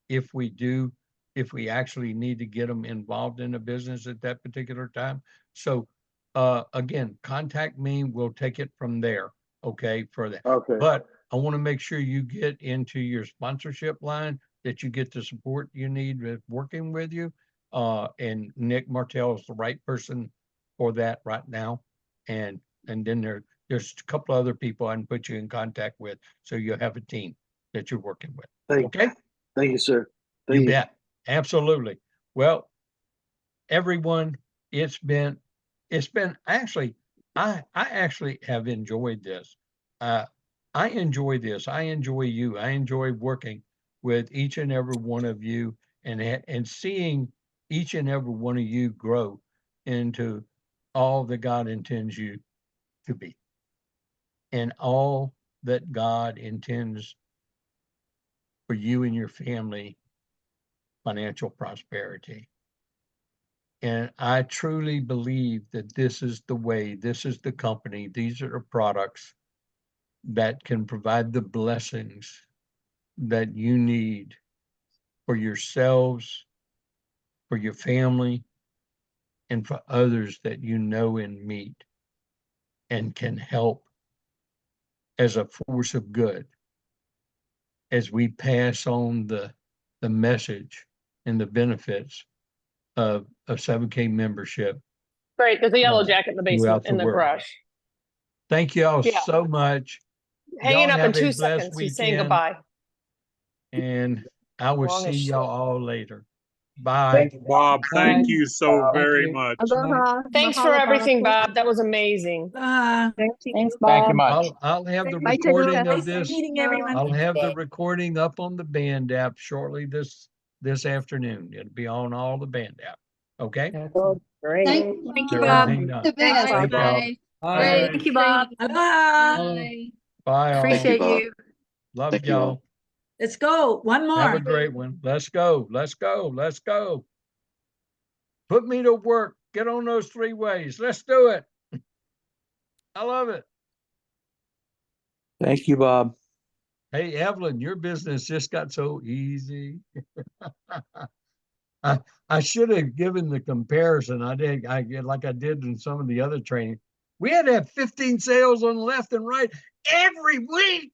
Speaker 1: if we actually need to get them involved in a business at that particular time. So again, contact me. We'll take it from there. Okay, for that.
Speaker 15: Okay.
Speaker 1: But I want to make sure you get into your sponsorship line, that you get the support you need with working with you. And Nick Martell is the right person for that right now. And then there's a couple other people I can put you in contact with, so you'll have a team that you're working with. Okay?
Speaker 15: Thank you, sir. Thank
Speaker 1: You bet. Absolutely. Well, everyone, it's been actually, I actually have enjoyed this. I enjoy this. I enjoy you. I enjoy working with each and every one of you and seeing each and every one of you grow into all that God intends you to be, and all that God intends for you and your family, financial prosperity. And I truly believe that this is the way, this is the company, these are the products that can provide the blessings that you need for yourselves, for your family, and for others that you know and meet, and can help as a force of good as we pass on the message and the benefits of 7K membership.
Speaker 16: Great. There's a yellow jacket in the basement, in the
Speaker 1: world.
Speaker 16: garage.
Speaker 1: Thank you all
Speaker 16: Yeah.
Speaker 1: so much.
Speaker 16: Hanging
Speaker 1: Y'all
Speaker 16: up in
Speaker 1: have a
Speaker 16: 2
Speaker 1: blessed
Speaker 16: seconds. He's saying
Speaker 1: weekend,
Speaker 16: goodbye.
Speaker 1: and I will
Speaker 16: Long
Speaker 1: see
Speaker 16: as
Speaker 1: y'all
Speaker 16: short.
Speaker 1: all later. Bye.
Speaker 17: Thank you, Bob. Thank
Speaker 1: Bye.
Speaker 17: you so
Speaker 1: Thank
Speaker 17: very
Speaker 1: you.
Speaker 17: much.
Speaker 10: Aloha.
Speaker 16: Thanks for
Speaker 10: Mahalo,
Speaker 16: everything,
Speaker 10: Bob.
Speaker 16: Bob. That was amazing.
Speaker 10: Thank you.
Speaker 7: Thanks,
Speaker 17: Thank you
Speaker 7: Bob.
Speaker 17: much.
Speaker 1: I'll have the
Speaker 10: Bye,
Speaker 1: recording
Speaker 10: Tanika.
Speaker 1: of this.
Speaker 11: Meeting everyone.
Speaker 1: I'll have the recording up on the band app shortly this afternoon. It'll be on all the band app. Okay?
Speaker 16: Great.
Speaker 11: Thank you, Bob.
Speaker 1: Everything done.
Speaker 10: Thanks,
Speaker 1: Thank y'all.
Speaker 10: Great. Thank you, Bob.
Speaker 11: Aloha.
Speaker 1: Bye all.
Speaker 10: Appreciate you.
Speaker 1: Love
Speaker 2: Thank you all.
Speaker 1: y'all.
Speaker 11: Let's go. One
Speaker 1: Have a
Speaker 11: more.
Speaker 1: great one. Let's go. Let's go. Let's go. Put me to work. Get on those 3 ways. Let's do it. I love it.
Speaker 17: Thank you, Bob.
Speaker 1: Hey, Evelyn, your business just got so easy. I should have given the comparison. I like I did in some of the other training. We had to have 15 sales on the left and right every week.